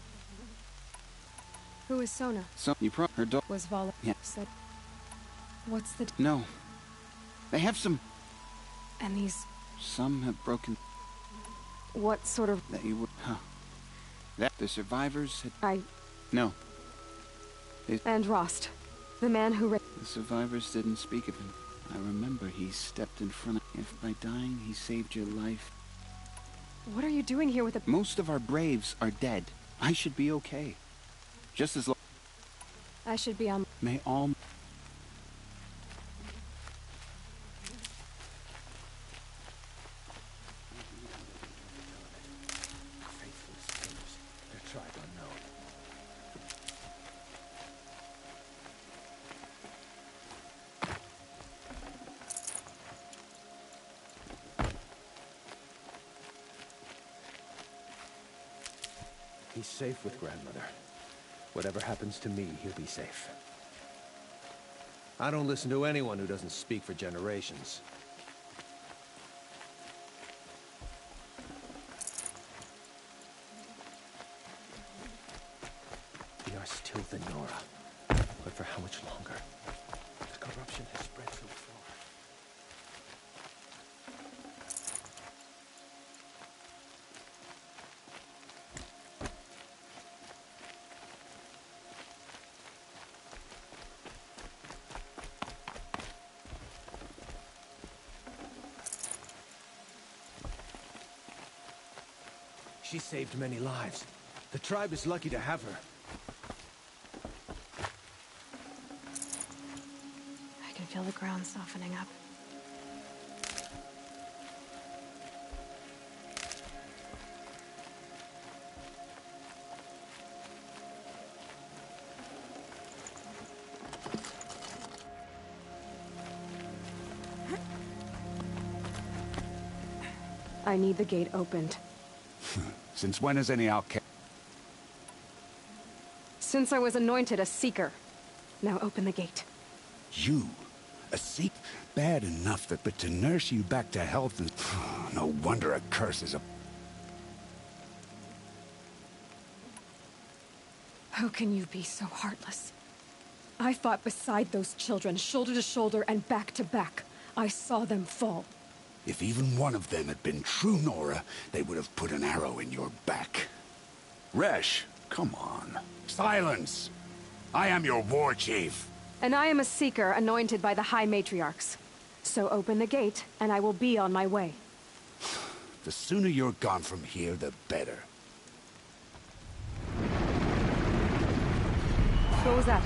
[SPEAKER 5] Who is Sona?
[SPEAKER 8] So, her daughter...
[SPEAKER 5] Was Vala...
[SPEAKER 8] Yeah.
[SPEAKER 5] Said... What's the...
[SPEAKER 8] No. They have some...
[SPEAKER 5] And these...
[SPEAKER 8] Some have broken...
[SPEAKER 5] What sort of...
[SPEAKER 8] That you would... Huh. That the survivors had...
[SPEAKER 5] I...
[SPEAKER 8] No.
[SPEAKER 5] And Rost. The man who...
[SPEAKER 8] The survivors didn't speak of him. I remember he stepped in front of... If by dying he saved your life...
[SPEAKER 5] What are you doing here with the...
[SPEAKER 8] Most of our braves are dead. I should be okay. Just as long...
[SPEAKER 5] I should be on...
[SPEAKER 8] May all...
[SPEAKER 24] He's safe with Grandmother. Whatever happens to me, he'll be safe. I don't listen to anyone who doesn't speak for generations. We are still the Nora. But for how much longer? The corruption has spread so far. She saved many lives. The tribe is lucky to have her.
[SPEAKER 5] I can feel the ground softening up. I need the gate opened.
[SPEAKER 15] Since when has any outcast...
[SPEAKER 5] Since I was anointed a seeker. Now open the gate.
[SPEAKER 15] You? A seek? Bad enough that, but to nurse you back to health and... No wonder a curse is a...
[SPEAKER 5] How can you be so heartless? I fought beside those children, shoulder to shoulder and back to back. I saw them fall.
[SPEAKER 15] If even one of them had been true Nora, they would have put an arrow in your back. Resh, come on. Silence! I am your war chief.
[SPEAKER 5] And I am a seeker anointed by the High Matriarchs. So open the gate, and I will be on my way.
[SPEAKER 15] The sooner you're gone from here, the better.
[SPEAKER 5] What was that?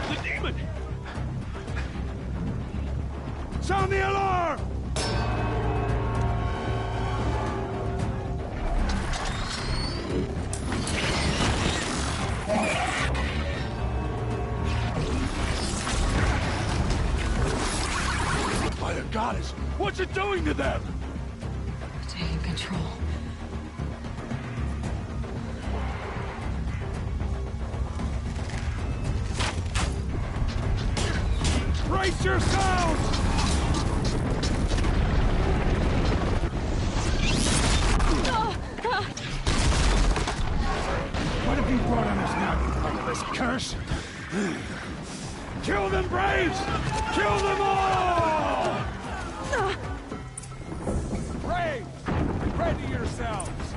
[SPEAKER 19] The demon! Sound the alarm! By the goddess, what's it doing to them?
[SPEAKER 22] Taking control.
[SPEAKER 19] Brace yourselves! What have you brought on us now, you motherless curse? Kill them, Braves! Kill them all! Braves, ready yourselves!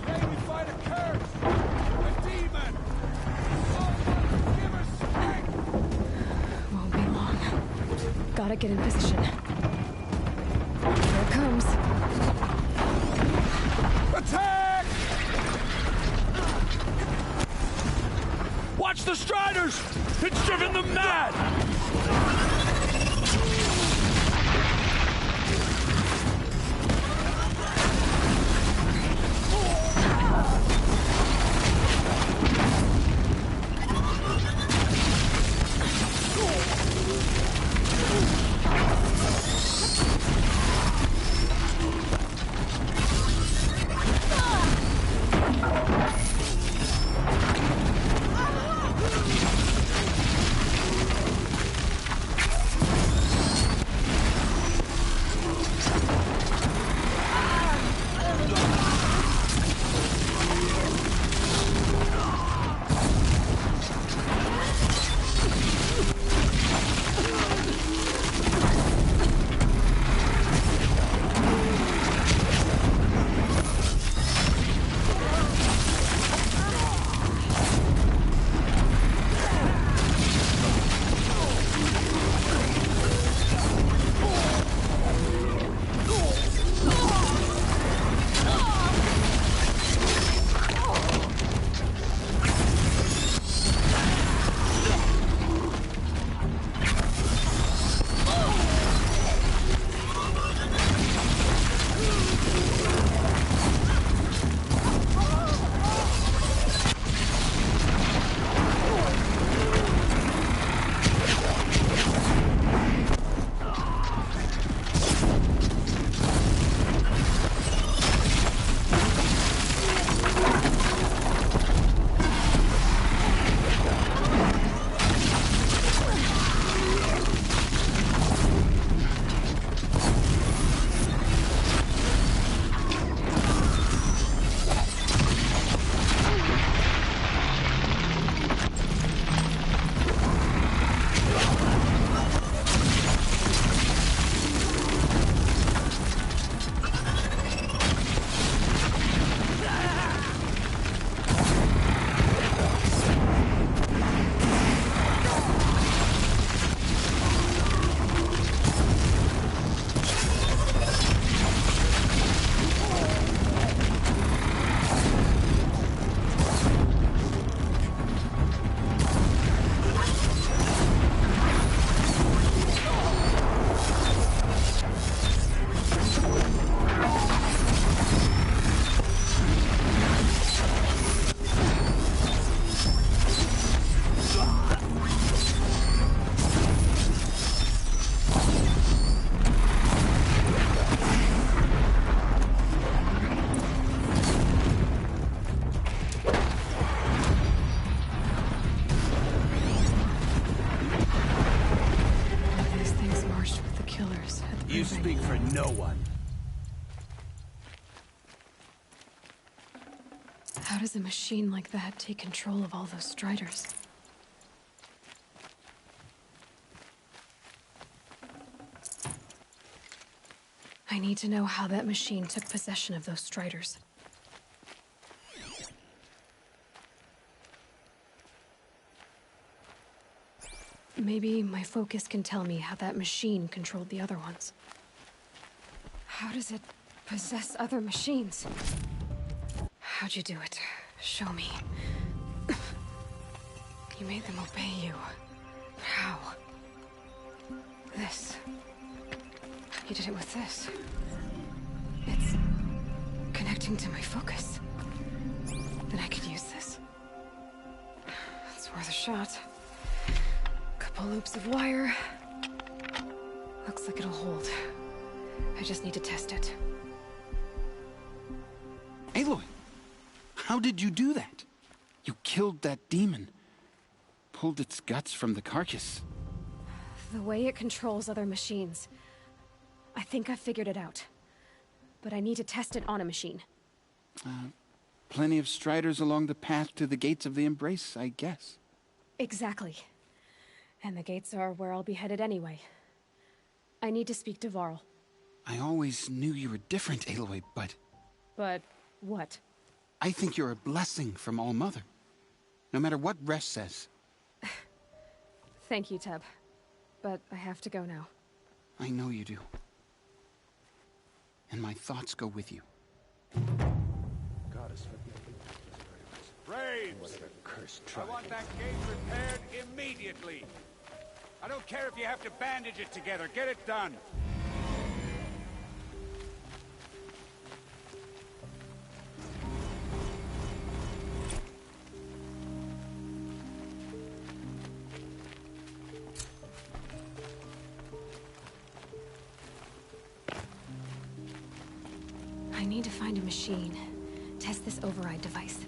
[SPEAKER 19] May we fight a curse! A demon! Oh, give us strength!
[SPEAKER 5] Won't be long. Gotta get in position. Here it comes.
[SPEAKER 19] Attack! Watch the Striders! It's driven them mad!
[SPEAKER 15] speak for no one.
[SPEAKER 5] How does a machine like that take control of all those Striders? I need to know how that machine took possession of those Striders. Maybe my focus can tell me how that machine controlled the other ones. How does it possess other machines? How'd you do it? Show me. You made them obey you. How? This. You did it with this. It's connecting to my focus. Then I could use this. It's worth a shot. Couple loops of wire. Looks like it'll hold. I just need to test it.
[SPEAKER 8] Aloy! How did you do that? You killed that demon. Pulled its guts from the carcass.
[SPEAKER 5] The way it controls other machines. I think I figured it out. But I need to test it on a machine.
[SPEAKER 8] Plenty of Striders along the path to the gates of the Embrace, I guess.
[SPEAKER 5] Exactly. And the gates are where I'll be headed anyway. I need to speak to Varl.
[SPEAKER 8] I always knew you were different, Aloy, but...
[SPEAKER 5] But what?
[SPEAKER 8] I think you're a blessing from All-Mother. No matter what Resh says.
[SPEAKER 5] Thank you, Teb. But I have to go now.
[SPEAKER 8] I know you do. And my thoughts go with you.
[SPEAKER 24] Goddess,
[SPEAKER 19] Braves! I want that gate repaired immediately. I don't care if you have to bandage it together. Get it done.
[SPEAKER 5] I need to find a machine. Test this override device.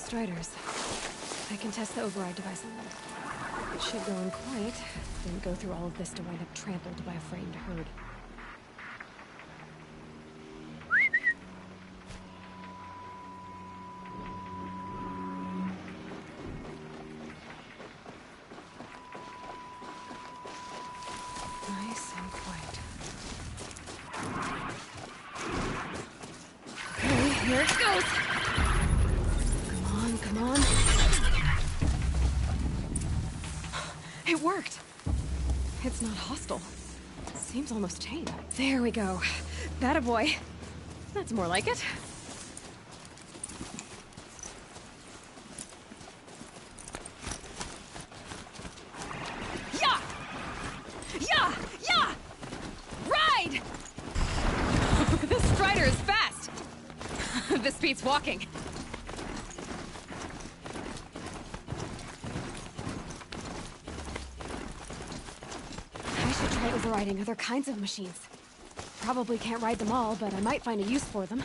[SPEAKER 5] Striders. I can test the override device on them. It should go in quiet. Didn't go through all of this to wind up trampled by a frightened herd. Nice and quiet. Okay, here it goes! Come on. It worked! It's not hostile. Seems almost tame. There we go. That a boy. That's more like it. Yeah! Yeah! Yeah! Ride! This Strider is fast! This beats walking. Try overriding other kinds of machines. Probably can't ride them all, but I might find a use for them.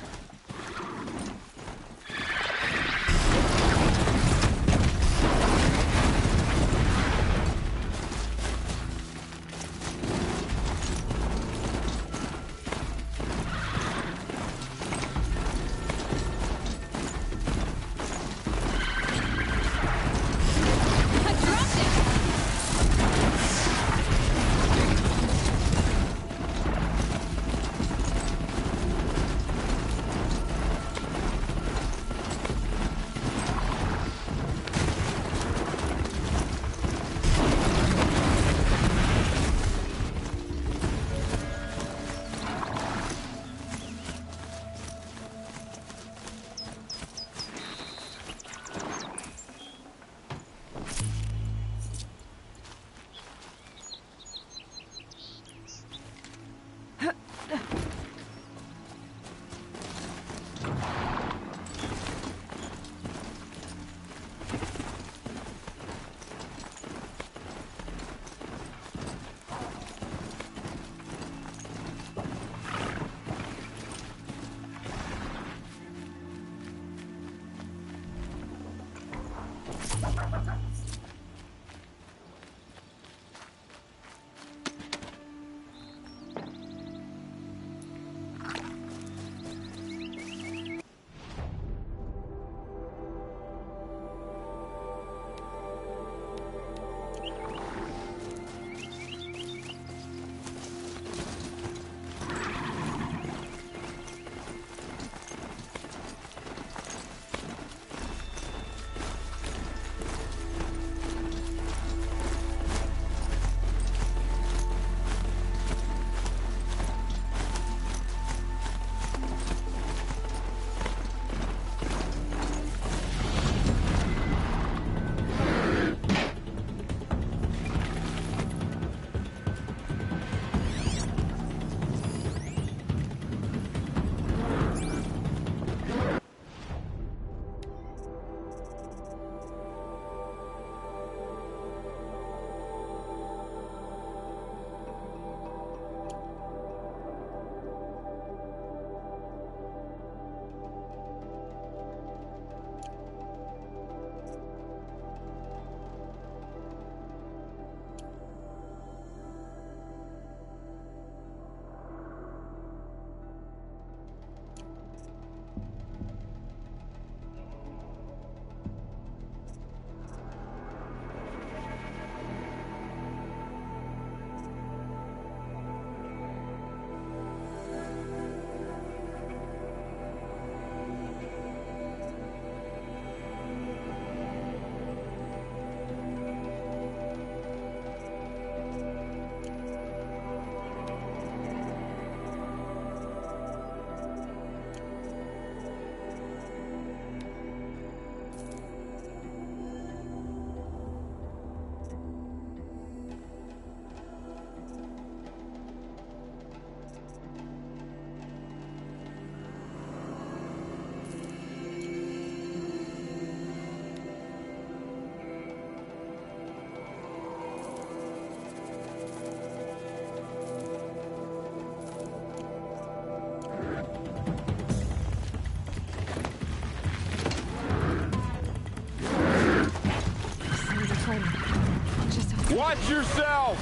[SPEAKER 3] yourselves!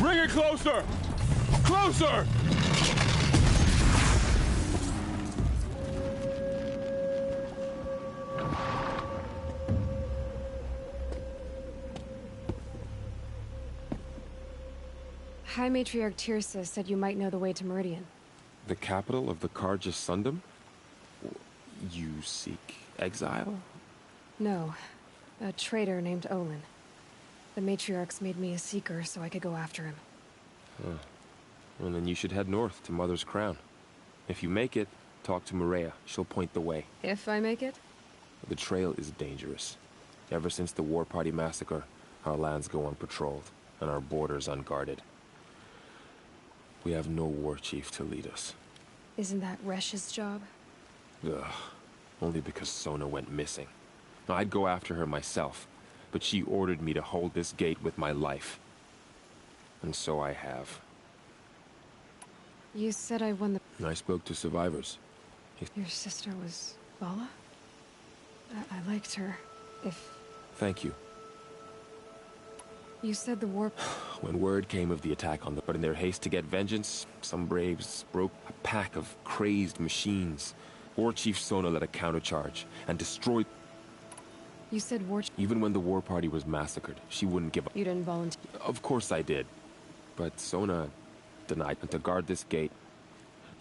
[SPEAKER 3] Bring it closer! Closer!
[SPEAKER 5] High Matriarch Tirsa said you might know the way to Meridian.
[SPEAKER 9] The capital of the Karja Sundom? You seek exile?
[SPEAKER 5] No. A traitor named Olin. The Matriarchs made me a seeker so I could go after him.
[SPEAKER 9] Huh. Well, then you should head north to Mother's Crown. If you make it, talk to Maria. She'll point the way.
[SPEAKER 5] If I make it?
[SPEAKER 9] The trail is dangerous. Ever since the War Party massacre, our lands go unpatrolled, and our borders unguarded. We have no war chief to lead us.
[SPEAKER 5] Isn't that Resh's job?
[SPEAKER 9] Ugh. Only because Sona went missing. Now, I'd go after her myself, but she ordered me to hold this gate with my life. And so I have.
[SPEAKER 5] You said I won the...
[SPEAKER 9] I spoke to survivors.
[SPEAKER 5] Your sister was Vala? I liked her. If...
[SPEAKER 9] Thank you.
[SPEAKER 5] You said the war...
[SPEAKER 9] When word came of the attack on the... But in their haste to get vengeance, some braves broke a pack of crazed machines. War Chief Sona led a countercharge and destroyed...
[SPEAKER 5] You said war...
[SPEAKER 9] Even when the War Party was massacred, she wouldn't give up.
[SPEAKER 5] You didn't volunteer?
[SPEAKER 9] Of course I did. But Sona denied to guard this gate.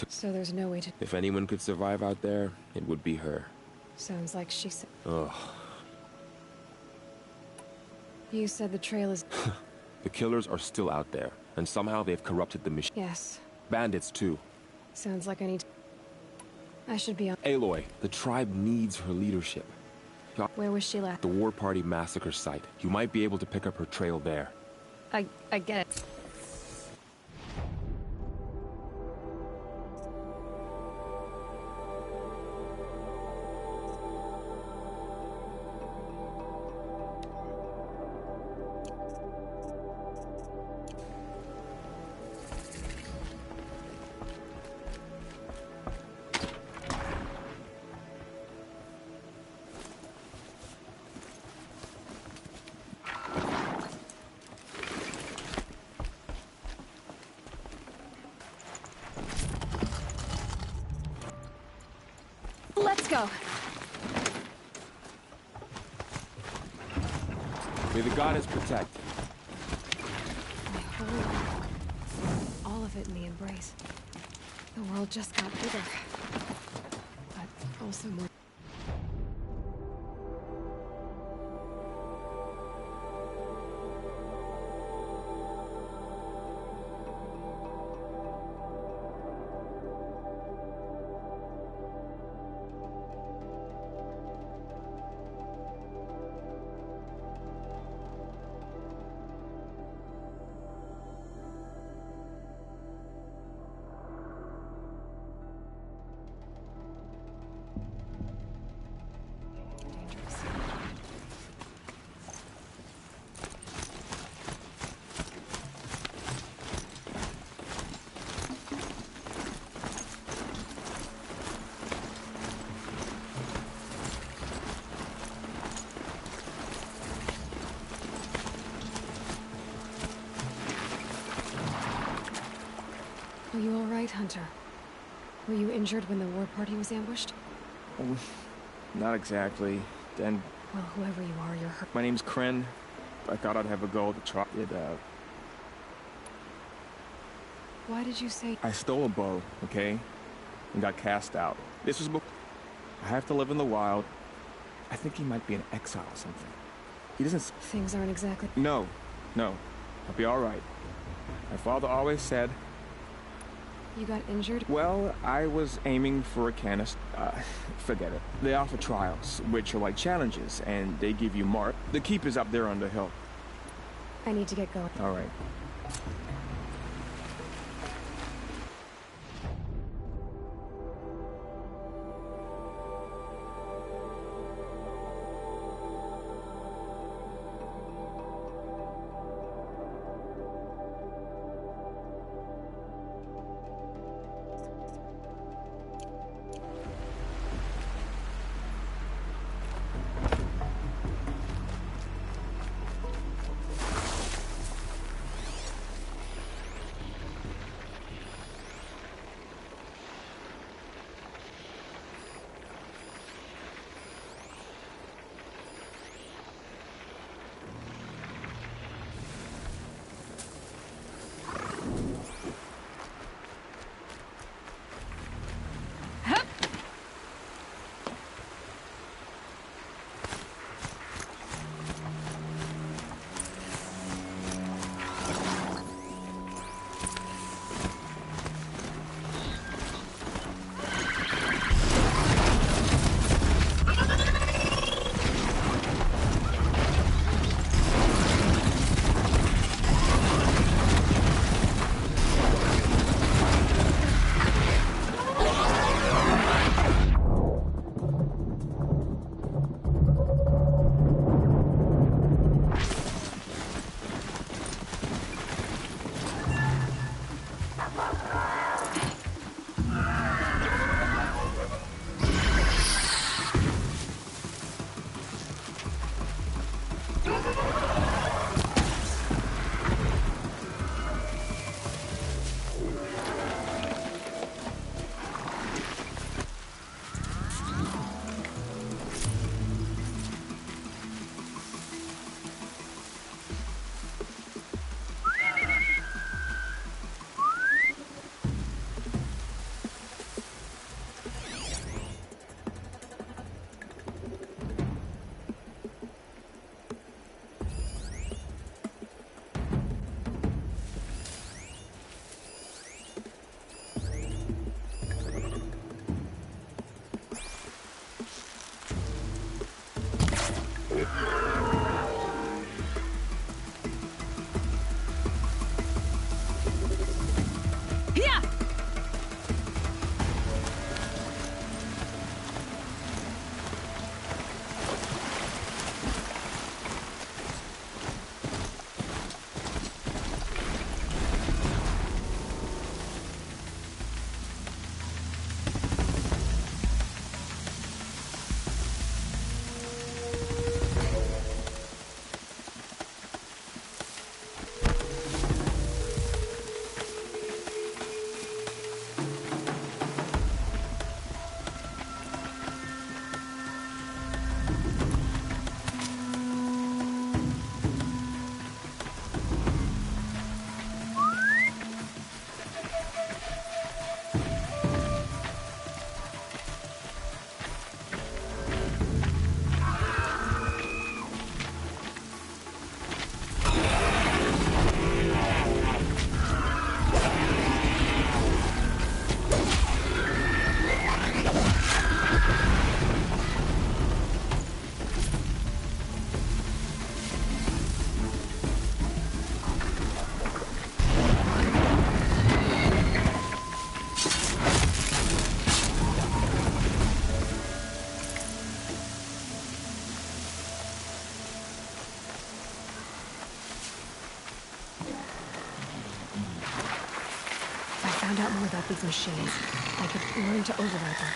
[SPEAKER 5] So there's no way to...
[SPEAKER 9] If anyone could survive out there, it would be her.
[SPEAKER 5] Sounds like she said...
[SPEAKER 9] Ugh.
[SPEAKER 5] You said the trail is...
[SPEAKER 9] The killers are still out there, and somehow they've corrupted the mission.
[SPEAKER 5] Yes.
[SPEAKER 9] Bandits, too.
[SPEAKER 5] Sounds like I need... I should be on...
[SPEAKER 9] Aloy, the tribe needs her leadership.
[SPEAKER 5] Where was she last?
[SPEAKER 9] The War Party massacre site. You might be able to pick up her trail there.
[SPEAKER 5] I get it. Let's go.
[SPEAKER 9] May the goddess protect.
[SPEAKER 5] My whole life. All of it in the embrace. The world just got bigger. But also more... Are you all right, Hunter? Were you injured when the war party was ambushed?
[SPEAKER 11] Not exactly. Then...
[SPEAKER 5] Well, whoever you are, you're hurt.
[SPEAKER 11] My name's Kren. I thought I'd have a go to try it out.
[SPEAKER 5] Why did you say...
[SPEAKER 11] I stole a bow, okay? And got cast out. This was... I have to live in the wild. I think he might be in exile or something. He doesn't...
[SPEAKER 5] Things aren't exactly...
[SPEAKER 11] No. I'll be all right. My father always said...
[SPEAKER 5] You got injured?
[SPEAKER 11] Well, I was aiming for a canister. Forget it. They offer trials, which are like challenges, and they give you mark. The keep is up there on the hill.
[SPEAKER 5] I need to get going.
[SPEAKER 11] All right.
[SPEAKER 5] knew about these machines, I could learn to override them.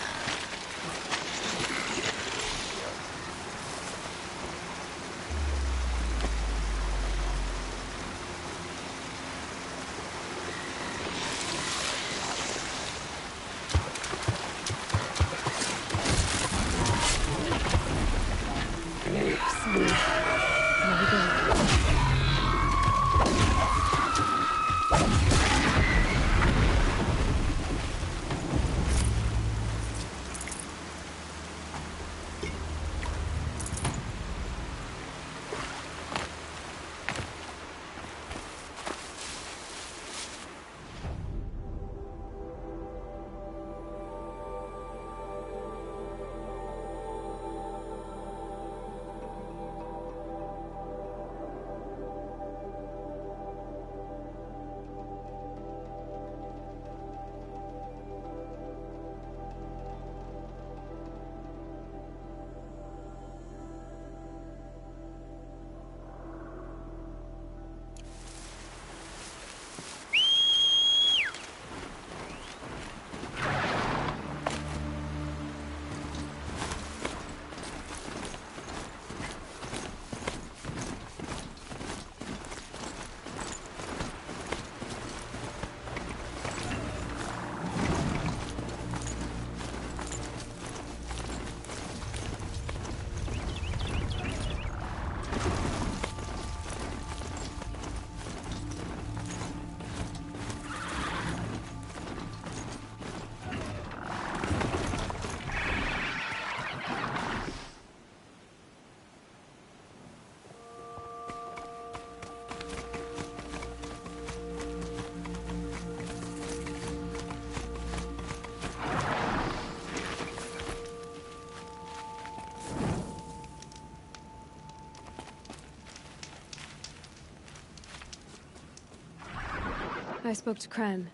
[SPEAKER 5] I spoke to Kren.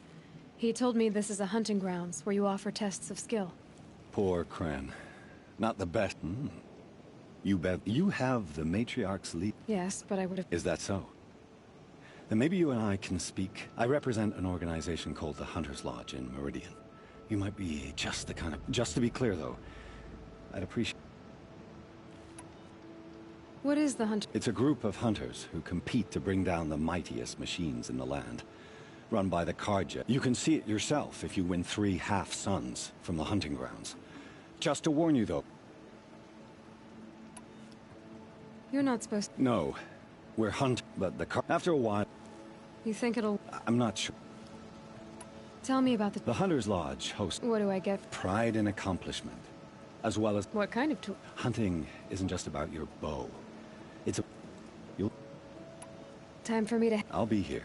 [SPEAKER 5] He told me this is a hunting grounds where you offer tests of skill.
[SPEAKER 12] Poor Kren. Not the best. You have the matriarch's lead.
[SPEAKER 5] Yes, but I would have...
[SPEAKER 12] Is that so? Then maybe you and I can speak. I represent an organization called the Hunter's Lodge in Meridian. You might be just the kind of... Just to be clear, though, I'd appreciate...
[SPEAKER 5] What is the Hunter?
[SPEAKER 12] It's a group of hunters who compete to bring down the mightiest machines in the land. Run by the Karja. You can see it yourself if you win 3 half-suns from the hunting grounds. Just to warn you, though.
[SPEAKER 5] You're not supposed to...
[SPEAKER 12] No. We're hunting, but after a while...
[SPEAKER 5] You think it'll...
[SPEAKER 12] I'm not sure.
[SPEAKER 5] Tell me about
[SPEAKER 12] The Hunter's Lodge hosts...
[SPEAKER 5] What do I get?
[SPEAKER 12] Pride in accomplishment. As well as...
[SPEAKER 5] What kind of tool?
[SPEAKER 12] Hunting isn't just about your bow. It's a... You'll...
[SPEAKER 5] Time for me to...
[SPEAKER 12] I'll be here.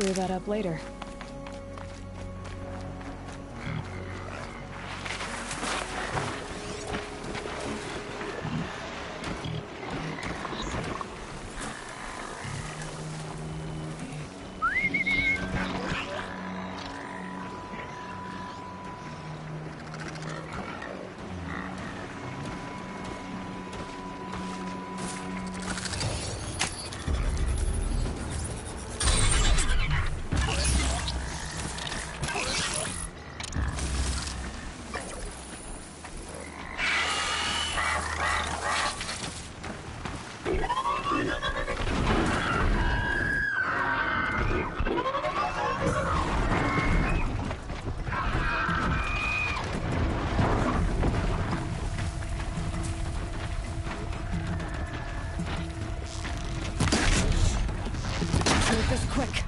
[SPEAKER 5] clear that up later. Make this quick.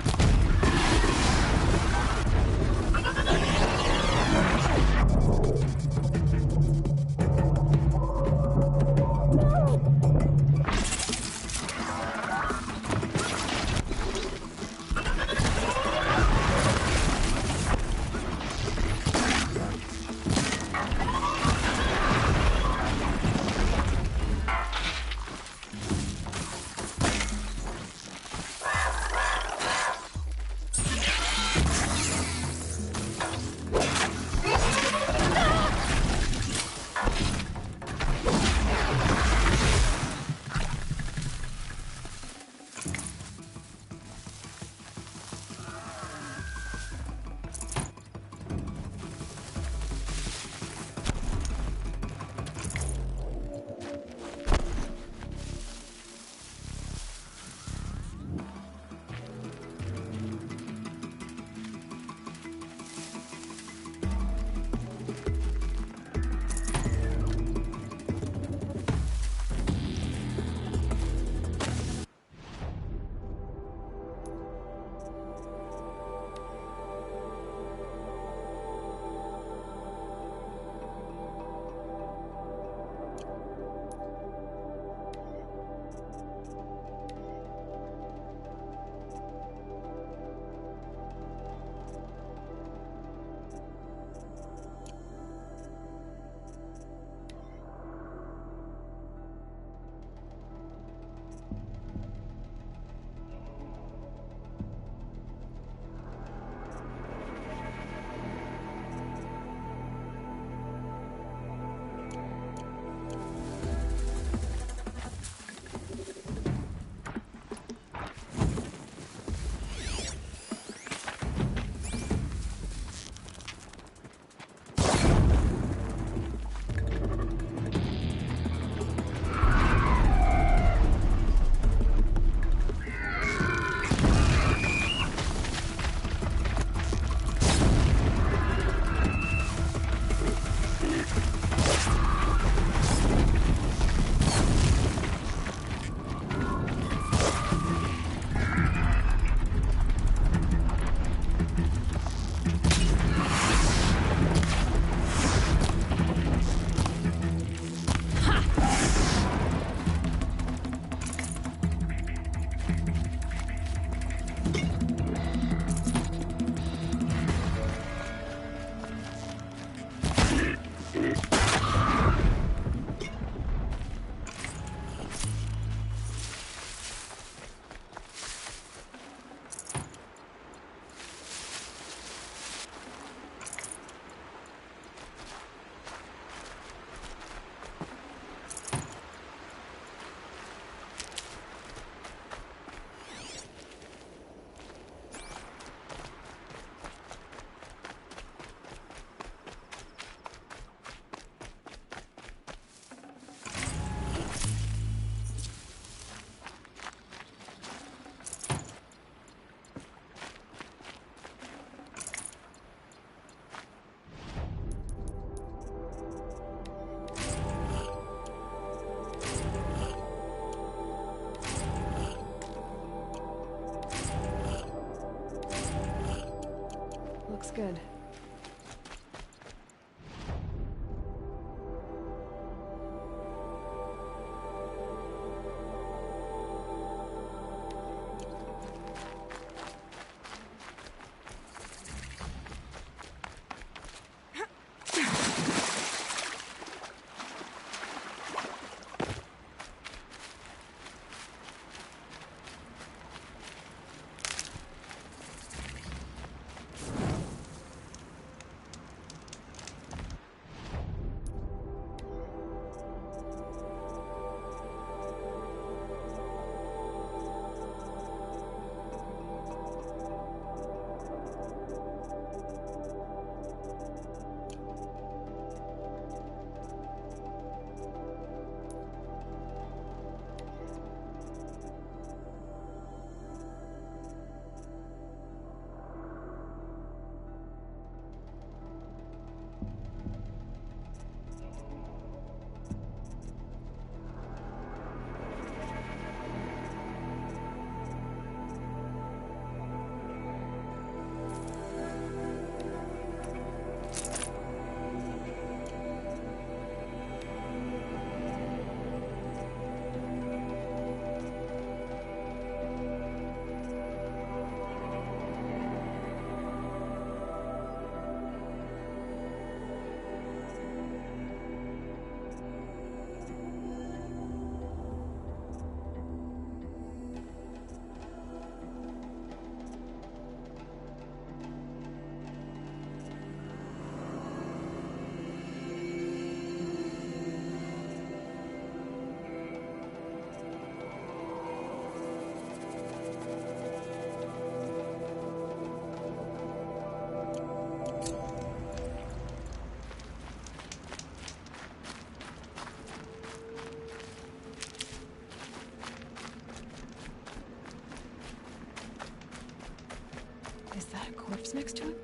[SPEAKER 5] Looks good. corpse next to him?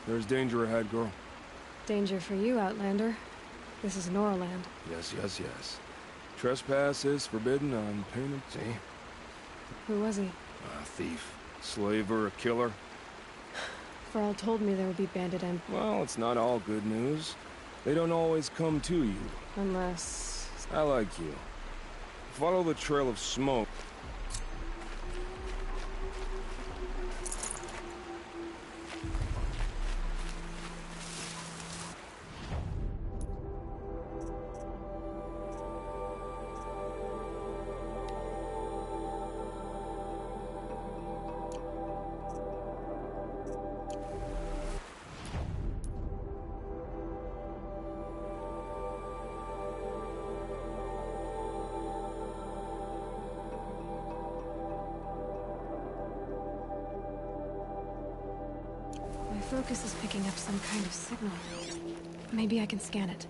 [SPEAKER 4] There's danger ahead, girl.
[SPEAKER 5] Danger for you, Outlander. This is Noraland.
[SPEAKER 4] Yes, yes, yes. Trespass is forbidden on pain of... See?
[SPEAKER 5] Who was he?
[SPEAKER 4] A thief. Slaver, a killer.
[SPEAKER 5] Farrell told me there would be bandit and...
[SPEAKER 4] Well, it's not all good news. They don't always come to you.
[SPEAKER 5] Unless...
[SPEAKER 4] I like you. Follow the trail of smoke.
[SPEAKER 5] My focus is picking up some kind of signal. Maybe I can scan it.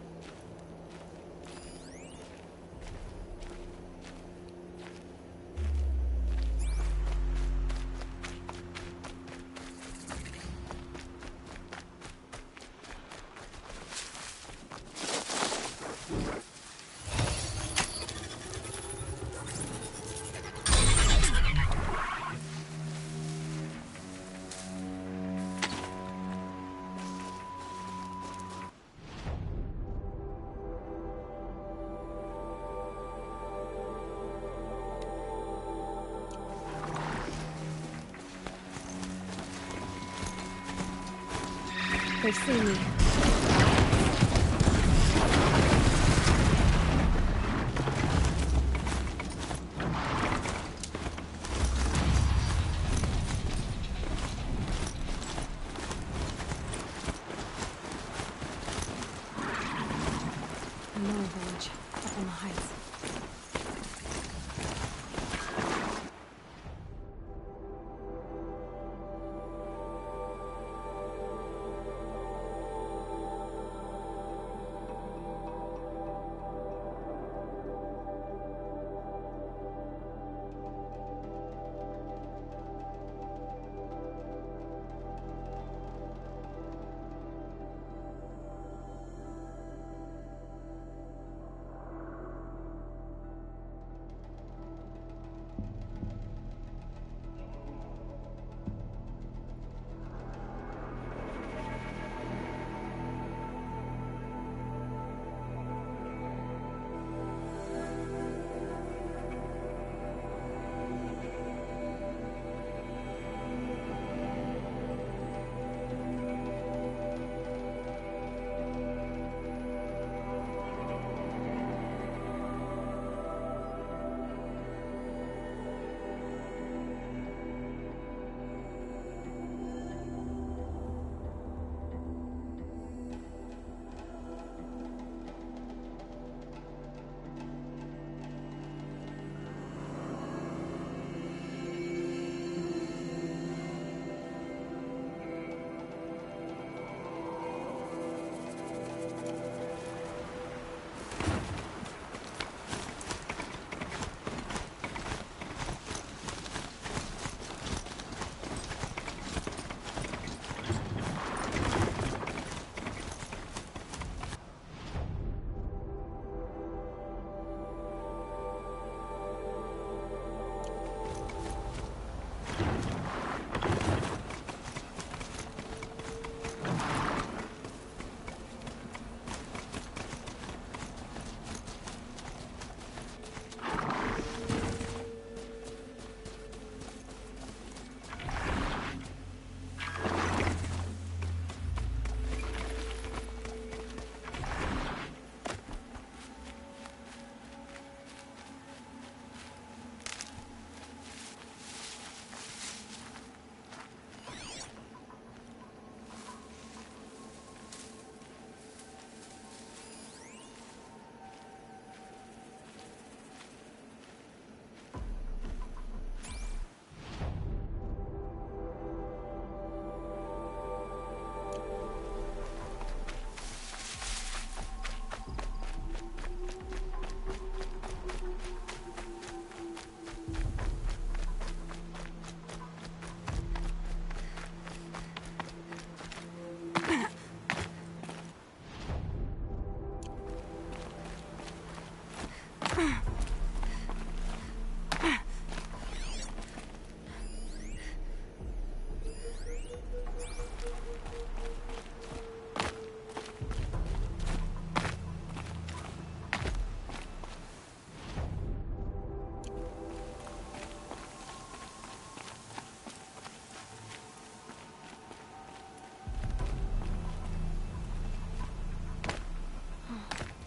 [SPEAKER 5] They see me. Another village, up on the heights.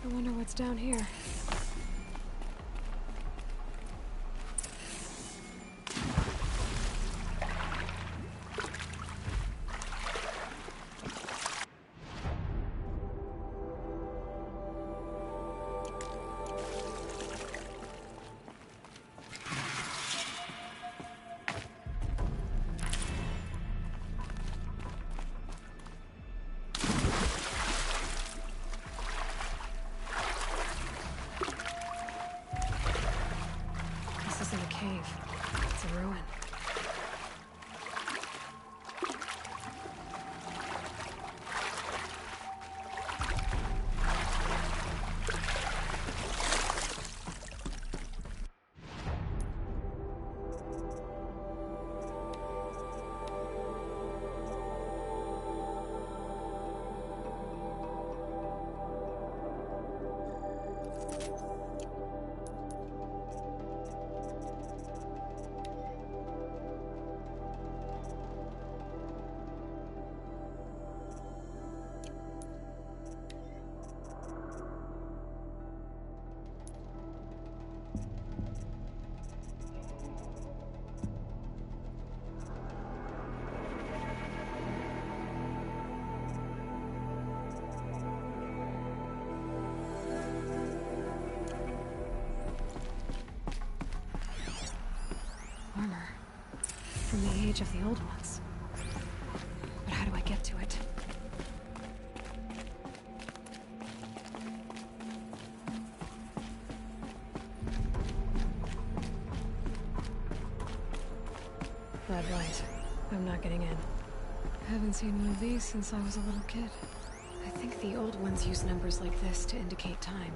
[SPEAKER 5] I wonder what's down here. It's a ruin. Armor from the age of the old ones. But how do I get to it? Red light. I'm not getting in. Haven't seen one of these since I was a little kid. I think the old ones use numbers like this to indicate time.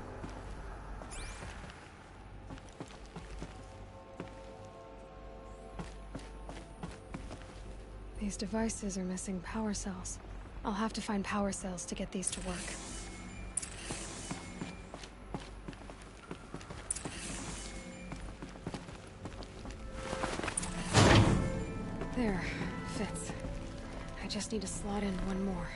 [SPEAKER 5] These devices are missing power cells. I'll have to find power cells to get these to work. There, fits. I just need to slot in one more.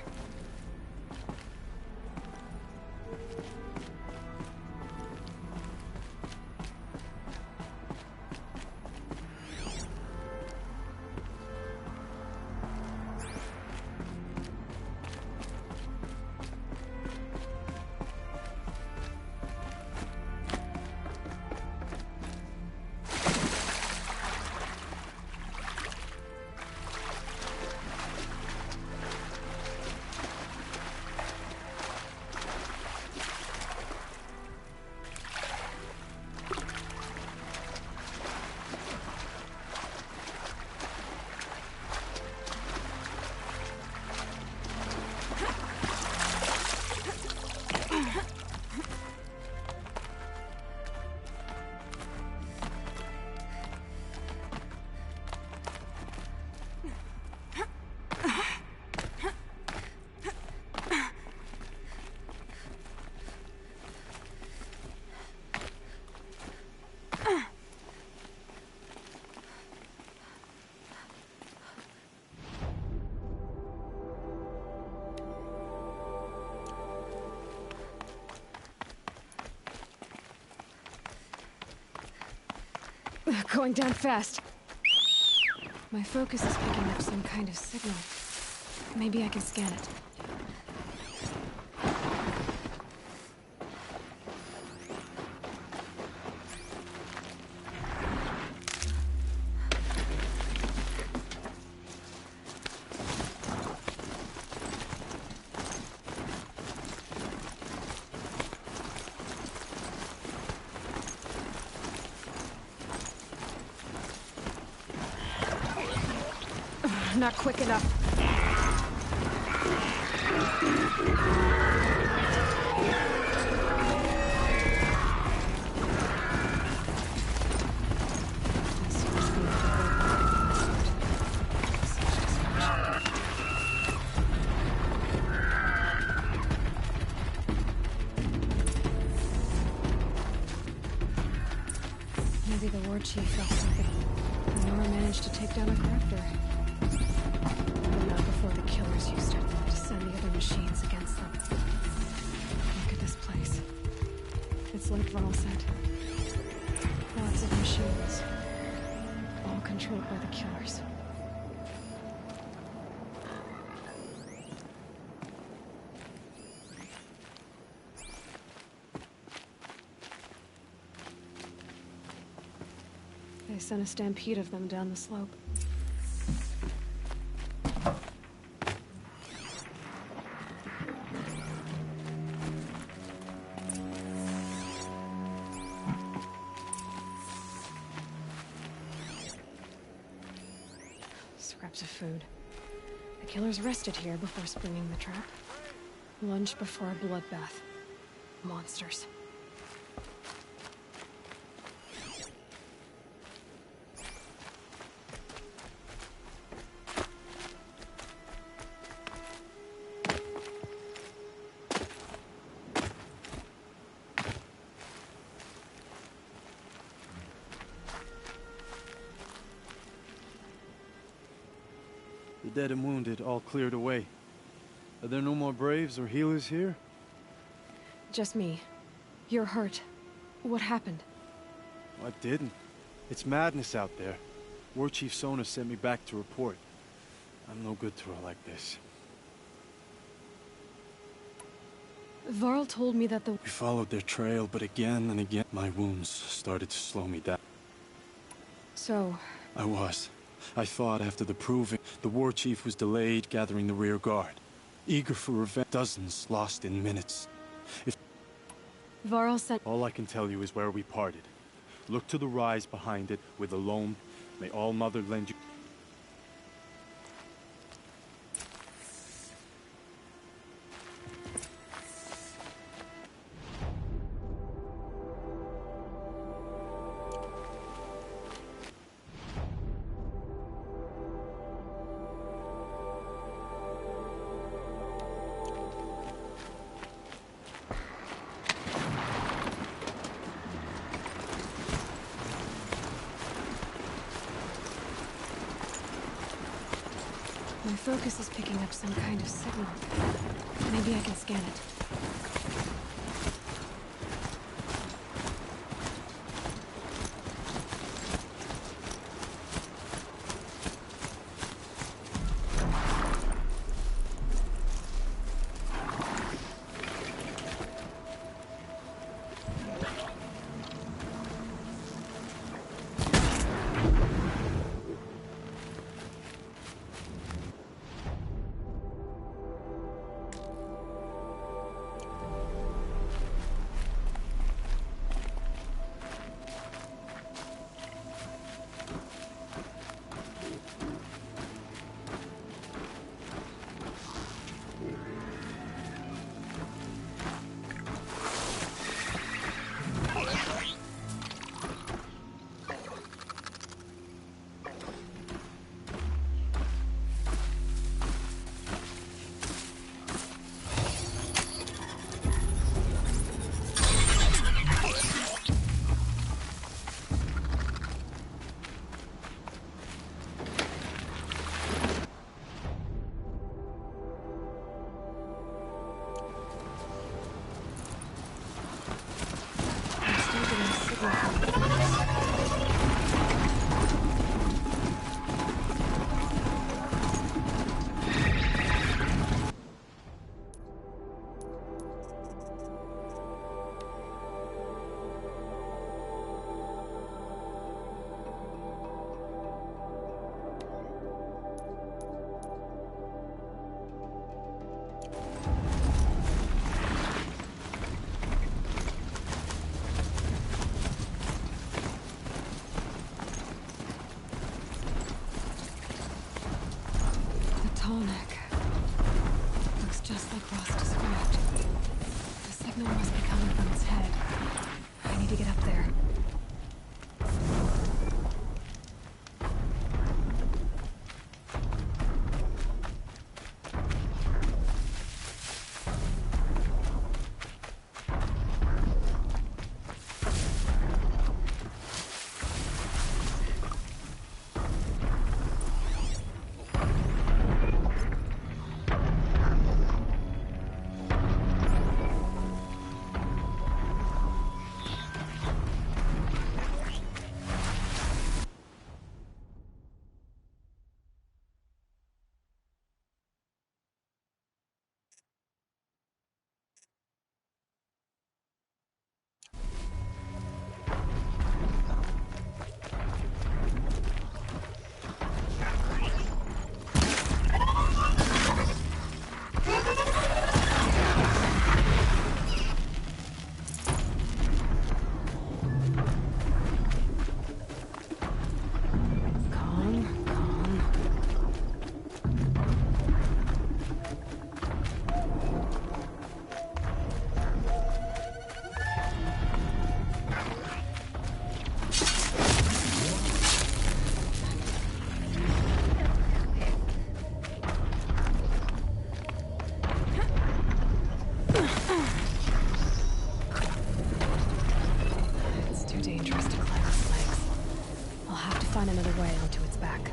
[SPEAKER 5] Going down fast. My focus is picking up some kind of signal. Maybe I can scan it. Not quick enough. Maybe the war chief felt something. Nora managed to take down a corruptor. Not before the killers used it to send the other machines against them. Look at this place. It's like Varl said. Lots of machines. All controlled by the killers. They sent a stampede of them down the slope. Scraps of food. The killers rested here before springing the trap. Lunch before a bloodbath. Monsters.
[SPEAKER 13] The dead and wounded all cleared away. Are there no more braves or healers here?
[SPEAKER 5] Just me. You're hurt. What happened?
[SPEAKER 13] I didn't. It's madness out there. War Chief Sona sent me back to report. I'm no good to her like this.
[SPEAKER 5] Varl told me that the...
[SPEAKER 13] We followed their trail, but again and again, my wounds started to slow me down.
[SPEAKER 5] So...
[SPEAKER 13] I thought after the proving, the war chief was delayed gathering the rear guard. Eager for revenge, dozens lost in minutes. If
[SPEAKER 5] Varl sent...
[SPEAKER 13] All I can tell you is where we parted. Look to the rise behind it with a loam. May All Mother lend you...
[SPEAKER 5] My focus is picking up some kind of signal. Maybe I can scan it. find another way onto its back.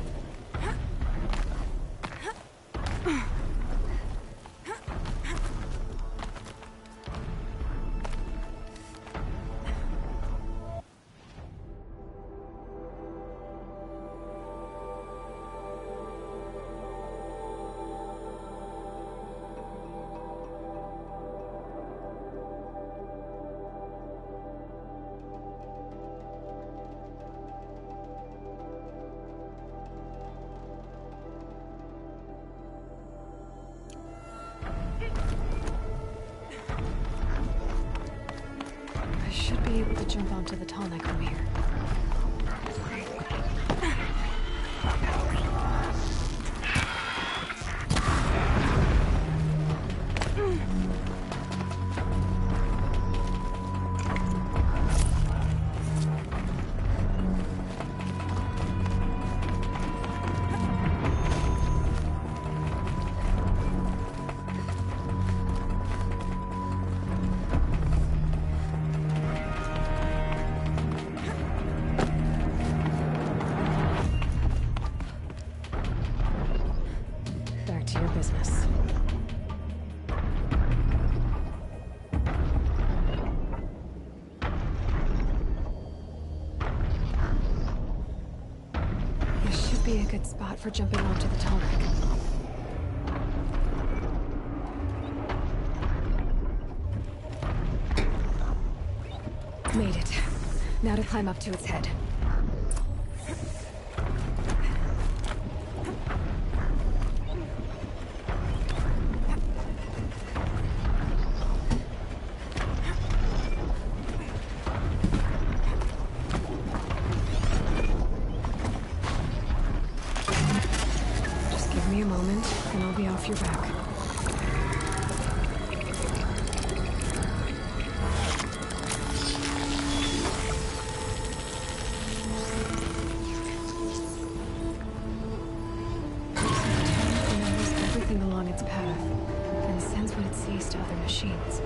[SPEAKER 5] Be able to jump onto the tall neck from here. Business. This should be a good spot for jumping onto the tall neck. Made it. Now to climb up to its head. Give me a moment, and I'll be off your back. It knows everything along its path, and sends what it sees to other machines.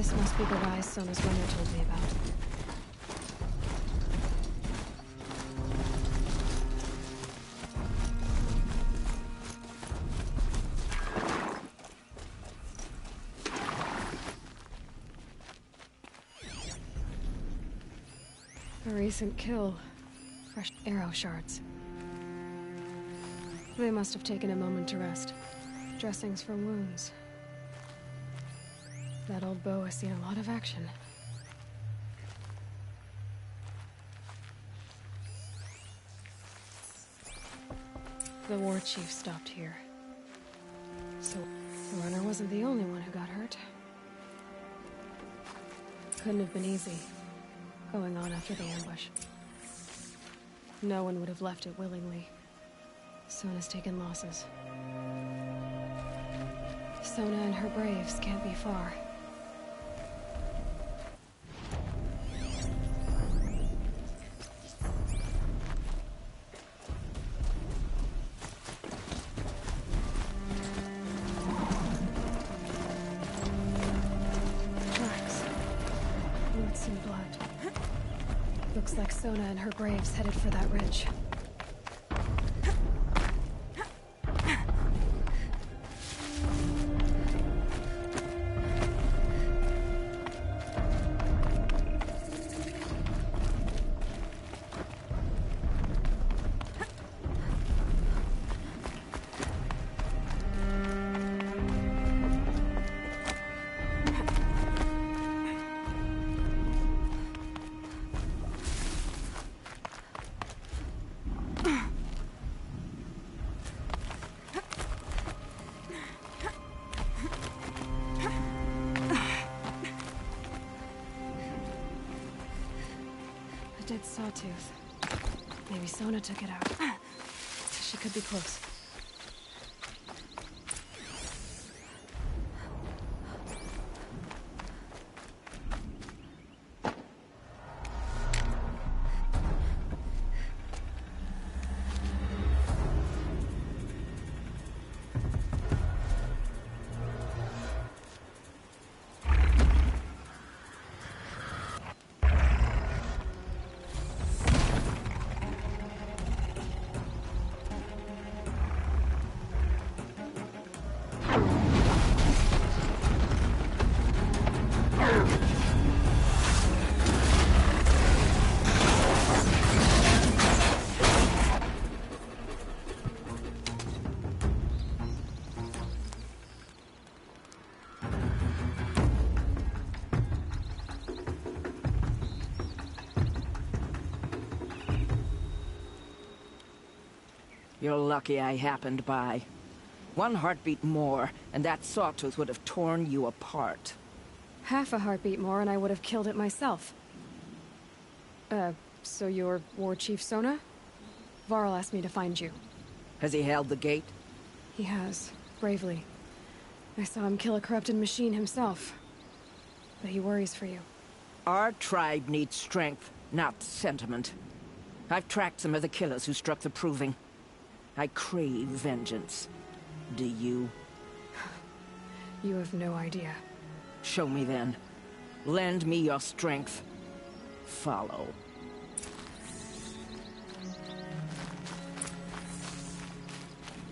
[SPEAKER 5] These must be the guys Sona's runner told me about. A recent kill. Fresh arrow shards. They must have taken a moment to rest. Dressings for wounds. That old bow has seen a lot of action. The war chief stopped here. So, the runner wasn't the only one who got hurt. Couldn't have been easy, going on after the ambush. No one would have left it willingly. Sona's taken losses. Sona and her braves can't be far. Tracks. Roots and blood. Looks like Sona and her braves headed for that ridge. Dead sawtooth. Maybe Sona took it out. She could be close.
[SPEAKER 14] You're lucky I happened by. One heartbeat more, and that sawtooth would have torn you apart.
[SPEAKER 5] Half a heartbeat more and I would have killed it myself. So you're War Chief Sona? Varl asked me to find you.
[SPEAKER 14] Has he held the gate?
[SPEAKER 5] He has, bravely. I saw him kill a corrupted machine himself. But he worries for you.
[SPEAKER 14] Our tribe needs strength, not sentiment. I've tracked some of the killers who struck the Proving. I crave vengeance. Do you?
[SPEAKER 5] You have no idea.
[SPEAKER 14] Show me then. Lend me your strength. Follow.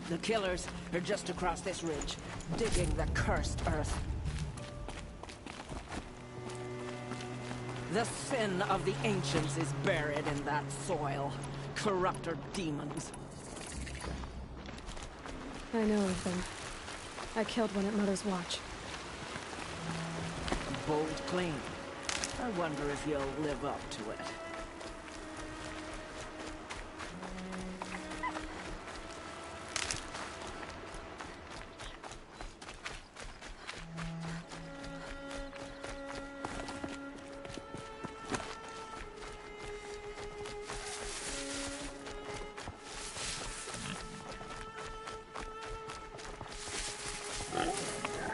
[SPEAKER 14] The killers are just across this ridge, digging the cursed earth. The sin of the ancients is buried in that soil. Corrupter demons.
[SPEAKER 5] I know of them. I killed one at Mother's Watch.
[SPEAKER 14] Bold claim. I wonder if you'll live up to it.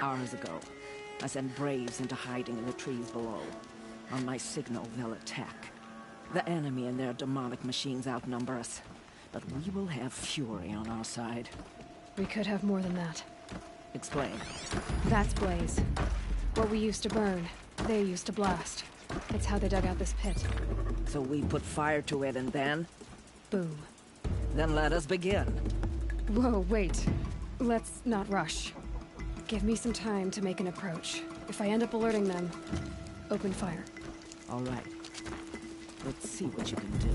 [SPEAKER 14] Hours ago, I sent braves into hiding in the trees below. On my signal, they'll attack. The enemy and their demonic machines outnumber us, but we will have fury on our side.
[SPEAKER 5] We could have more than that.
[SPEAKER 14] Explain.
[SPEAKER 5] That's Blaze. What we used to burn. They used to blast. It's how they dug out this pit.
[SPEAKER 14] So we put fire to it and then?
[SPEAKER 5] Boom.
[SPEAKER 14] Then let us begin.
[SPEAKER 5] Whoa, wait. Let's not rush. Give me some time to make an approach. If I end up alerting them, open fire.
[SPEAKER 14] All right. Let's see what you can do.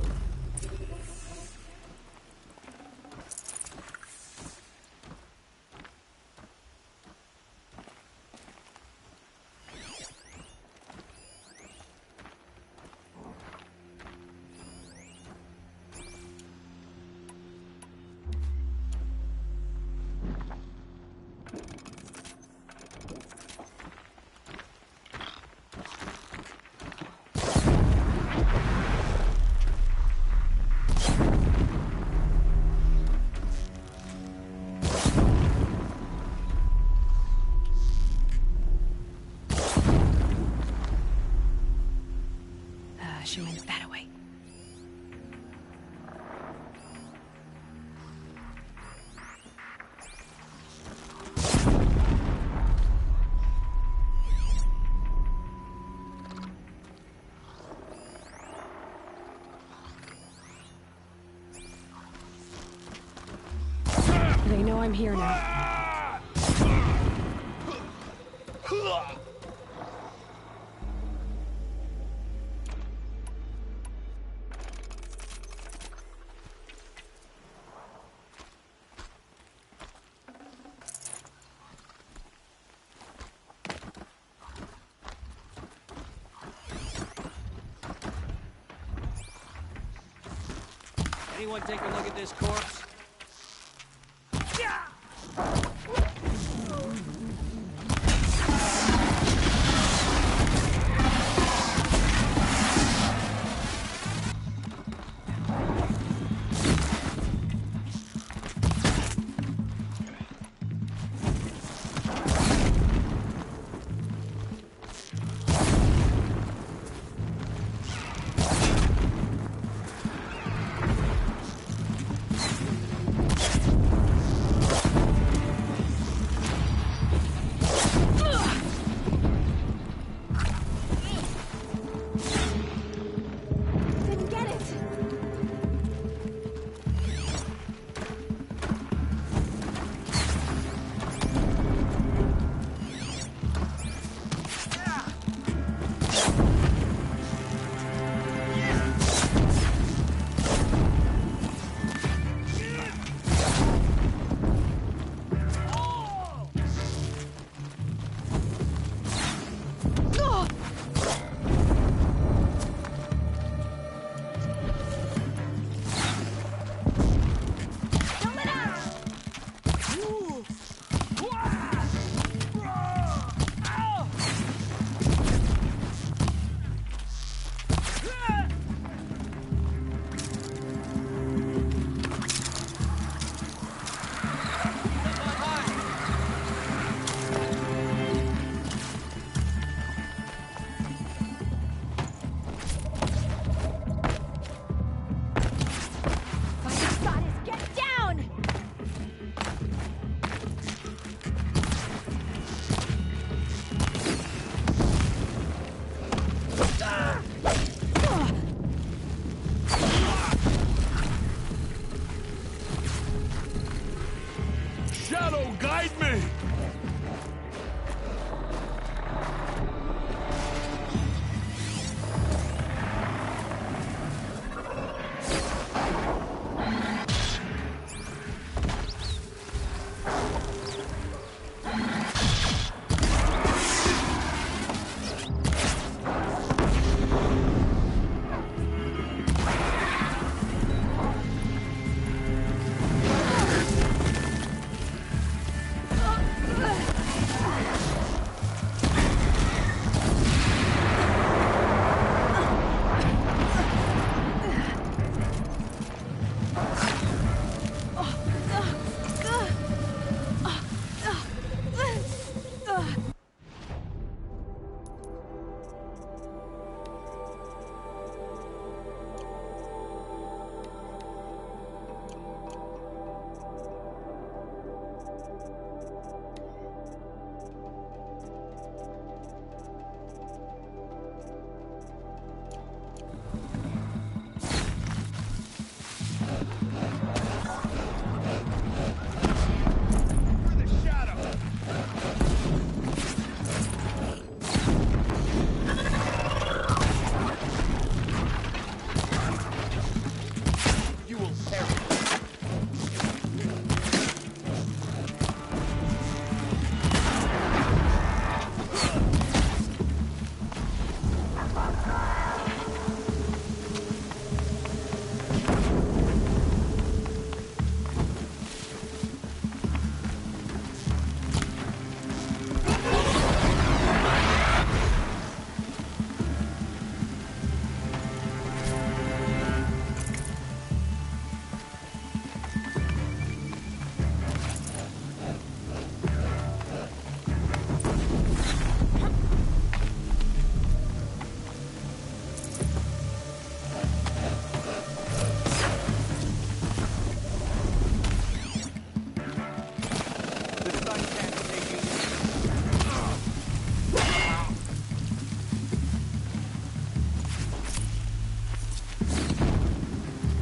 [SPEAKER 5] She went that way. They know I'm here now.
[SPEAKER 16] Anyone take a look at this corpse?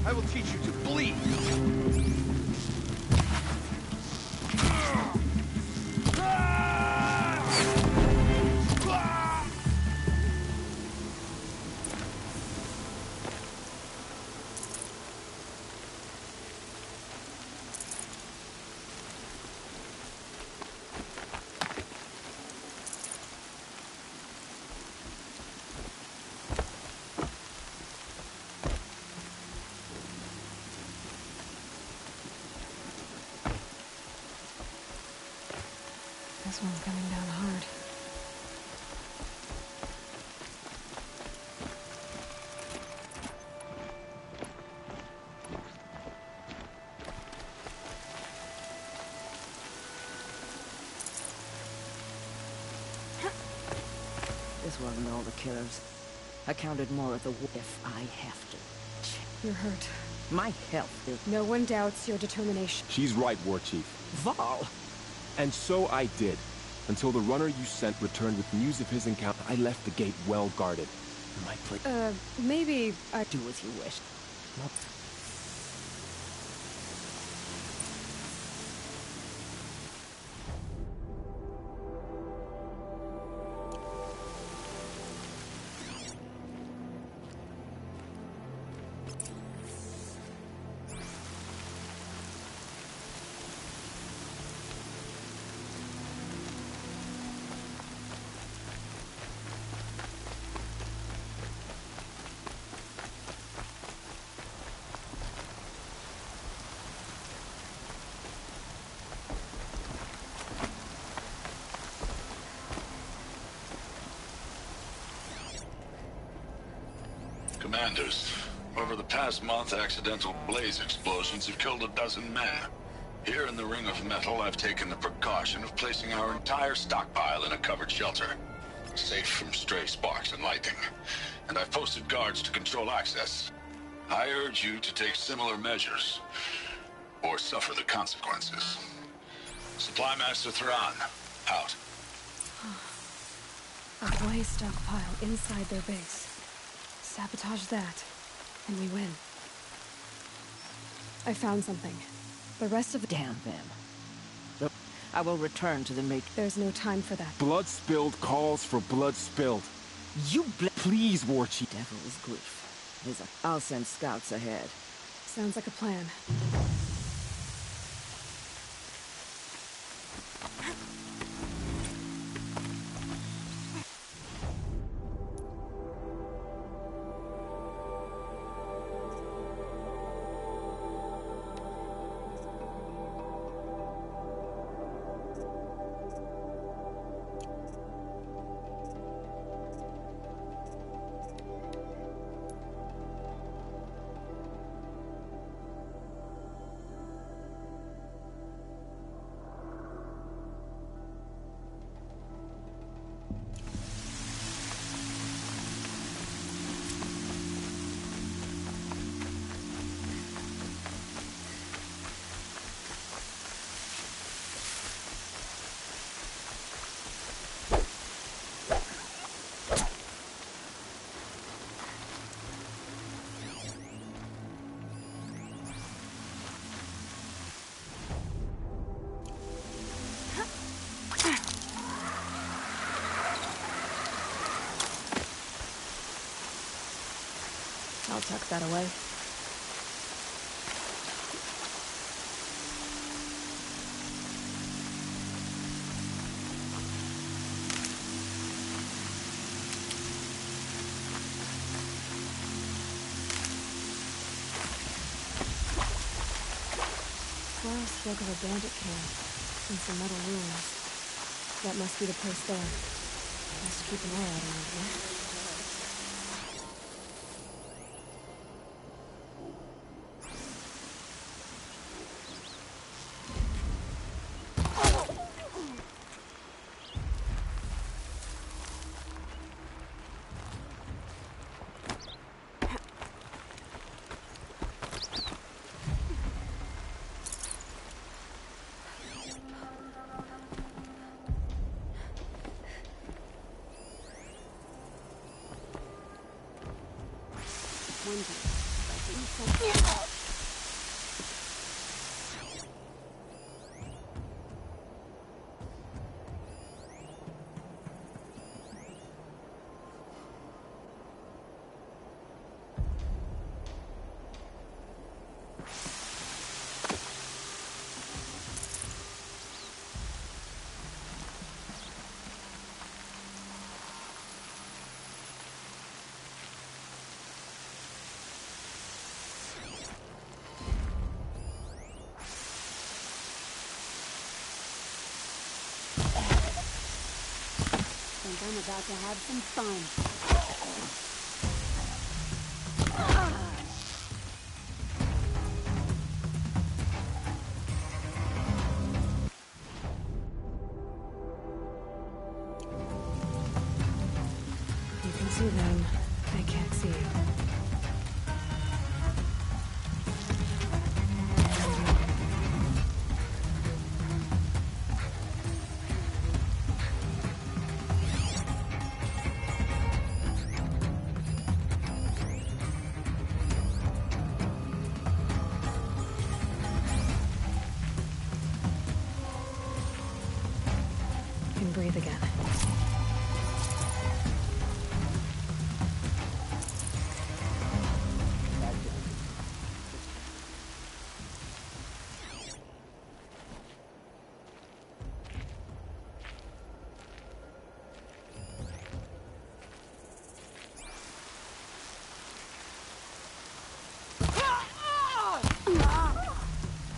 [SPEAKER 20] I will teach you to bleed.
[SPEAKER 5] This one's coming down hard.
[SPEAKER 14] This wasn't all the killers. I counted more at the if I have to.
[SPEAKER 5] You're hurt.
[SPEAKER 14] My health is...
[SPEAKER 5] No one doubts your determination.
[SPEAKER 9] She's right, War Chief.
[SPEAKER 14] Val!
[SPEAKER 9] And so I did. Until the runner you sent returned with news of his encounter, I left the gate well guarded. My place...
[SPEAKER 5] maybe I...
[SPEAKER 14] Do as you wish. Nope.
[SPEAKER 16] Commanders, over the past month, accidental blaze explosions have killed 12 men. Here in the Ring of Metal, I've taken the precaution of placing our entire stockpile in a covered shelter, safe from stray sparks and lightning. And I've posted guards to control access. I urge you to take similar measures, or suffer the consequences. Supply Master Thran, out.
[SPEAKER 5] A blaze stockpile inside their base. Sabotage that, and we win. I found something. The rest of the...
[SPEAKER 14] Damn them. Look, I will return to the mate.
[SPEAKER 5] There's no time for that.
[SPEAKER 9] Blood spilled calls for blood spilled.
[SPEAKER 14] You
[SPEAKER 9] Please, War Chief.
[SPEAKER 14] Devil's grief. I'll send scouts ahead.
[SPEAKER 5] Sounds like a plan. I'll tuck that away. Clara spoke of a bandit camp in some metal ruins. That must be the place there. Best keep an eye out around here.
[SPEAKER 6] I'm about to have some fun.
[SPEAKER 5] You can see them. They can't see you. Breathe again.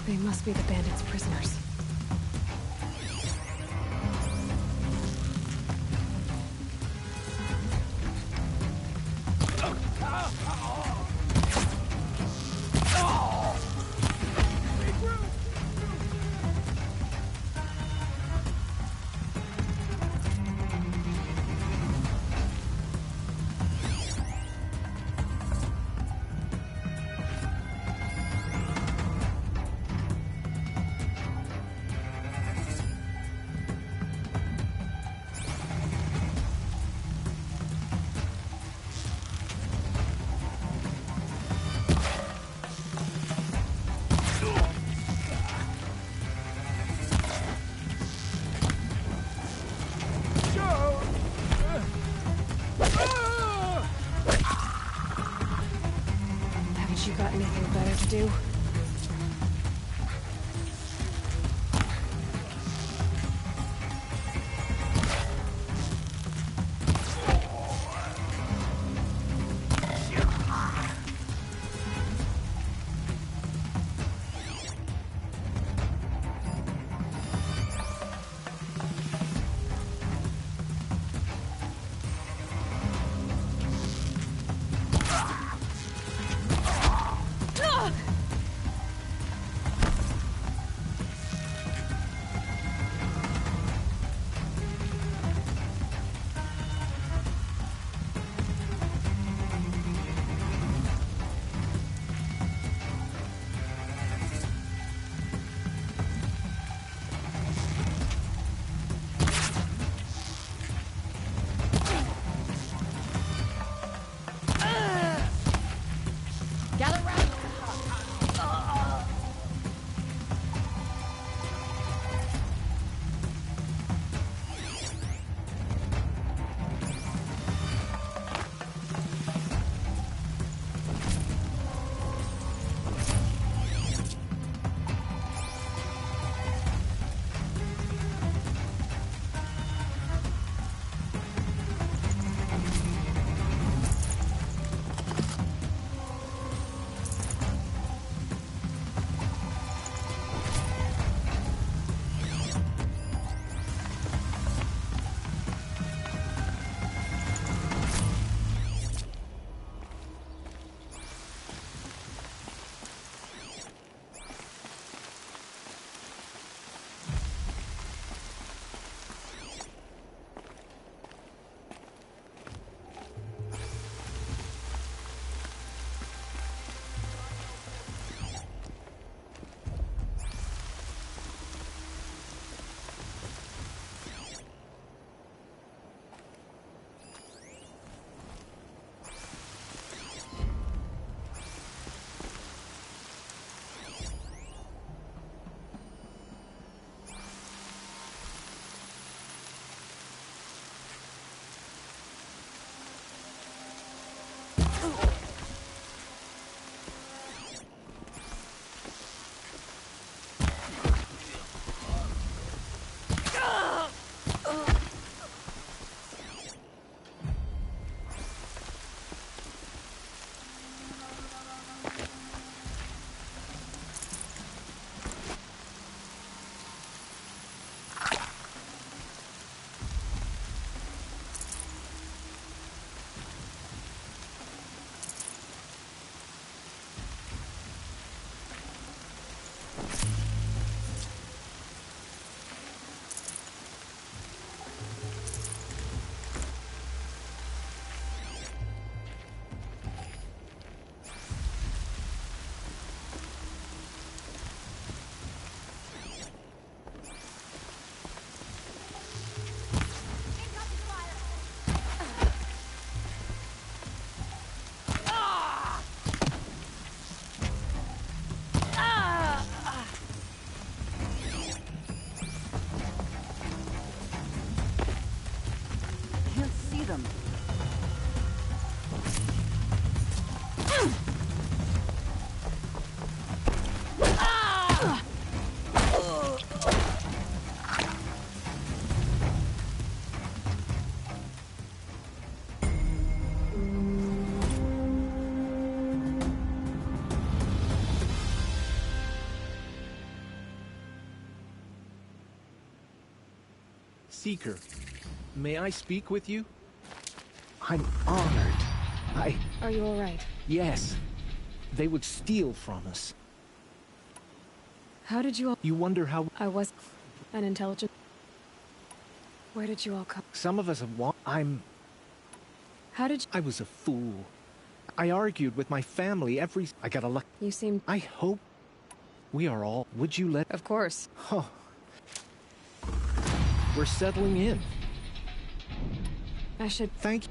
[SPEAKER 5] They must be the bandits' prisoners. Haven't you got anything better to do?
[SPEAKER 24] Seeker, may I speak with you? I'm honored.
[SPEAKER 5] Are you all right?
[SPEAKER 24] Yes. They would steal from us.
[SPEAKER 5] How did you all...
[SPEAKER 24] You wonder how...
[SPEAKER 5] I was an intelligent... Where did you all come?
[SPEAKER 24] Some of us have
[SPEAKER 5] How did you...
[SPEAKER 24] I was a fool. I argued with my family every... I got a luck...
[SPEAKER 5] You seem...
[SPEAKER 24] I hope... We are all... Would you let...
[SPEAKER 5] Of course.
[SPEAKER 24] Huh. We're settling in.
[SPEAKER 5] I should...
[SPEAKER 24] Thank you.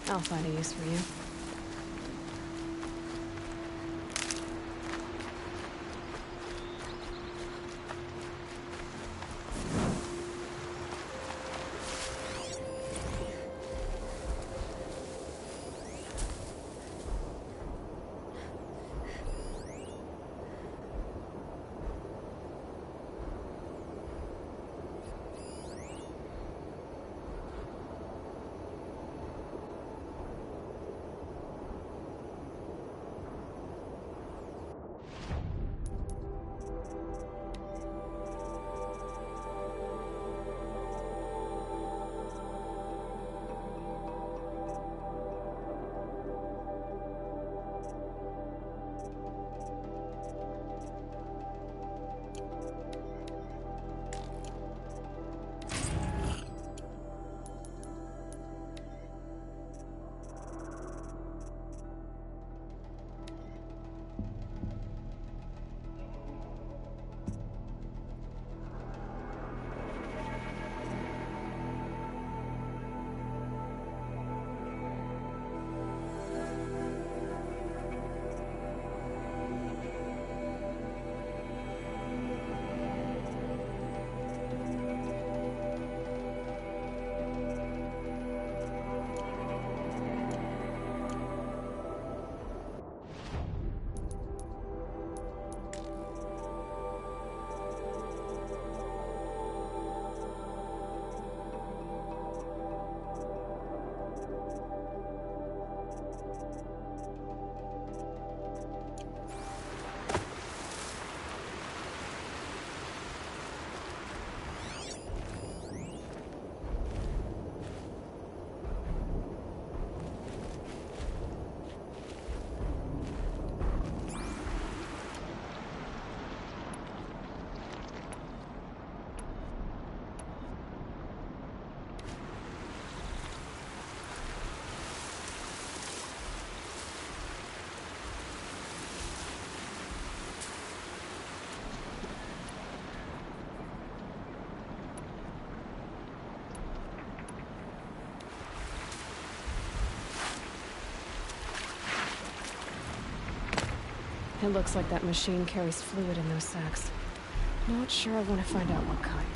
[SPEAKER 5] I'll find a use for you. It looks like that machine carries fluid in those sacks. Not sure I want to find out what kind.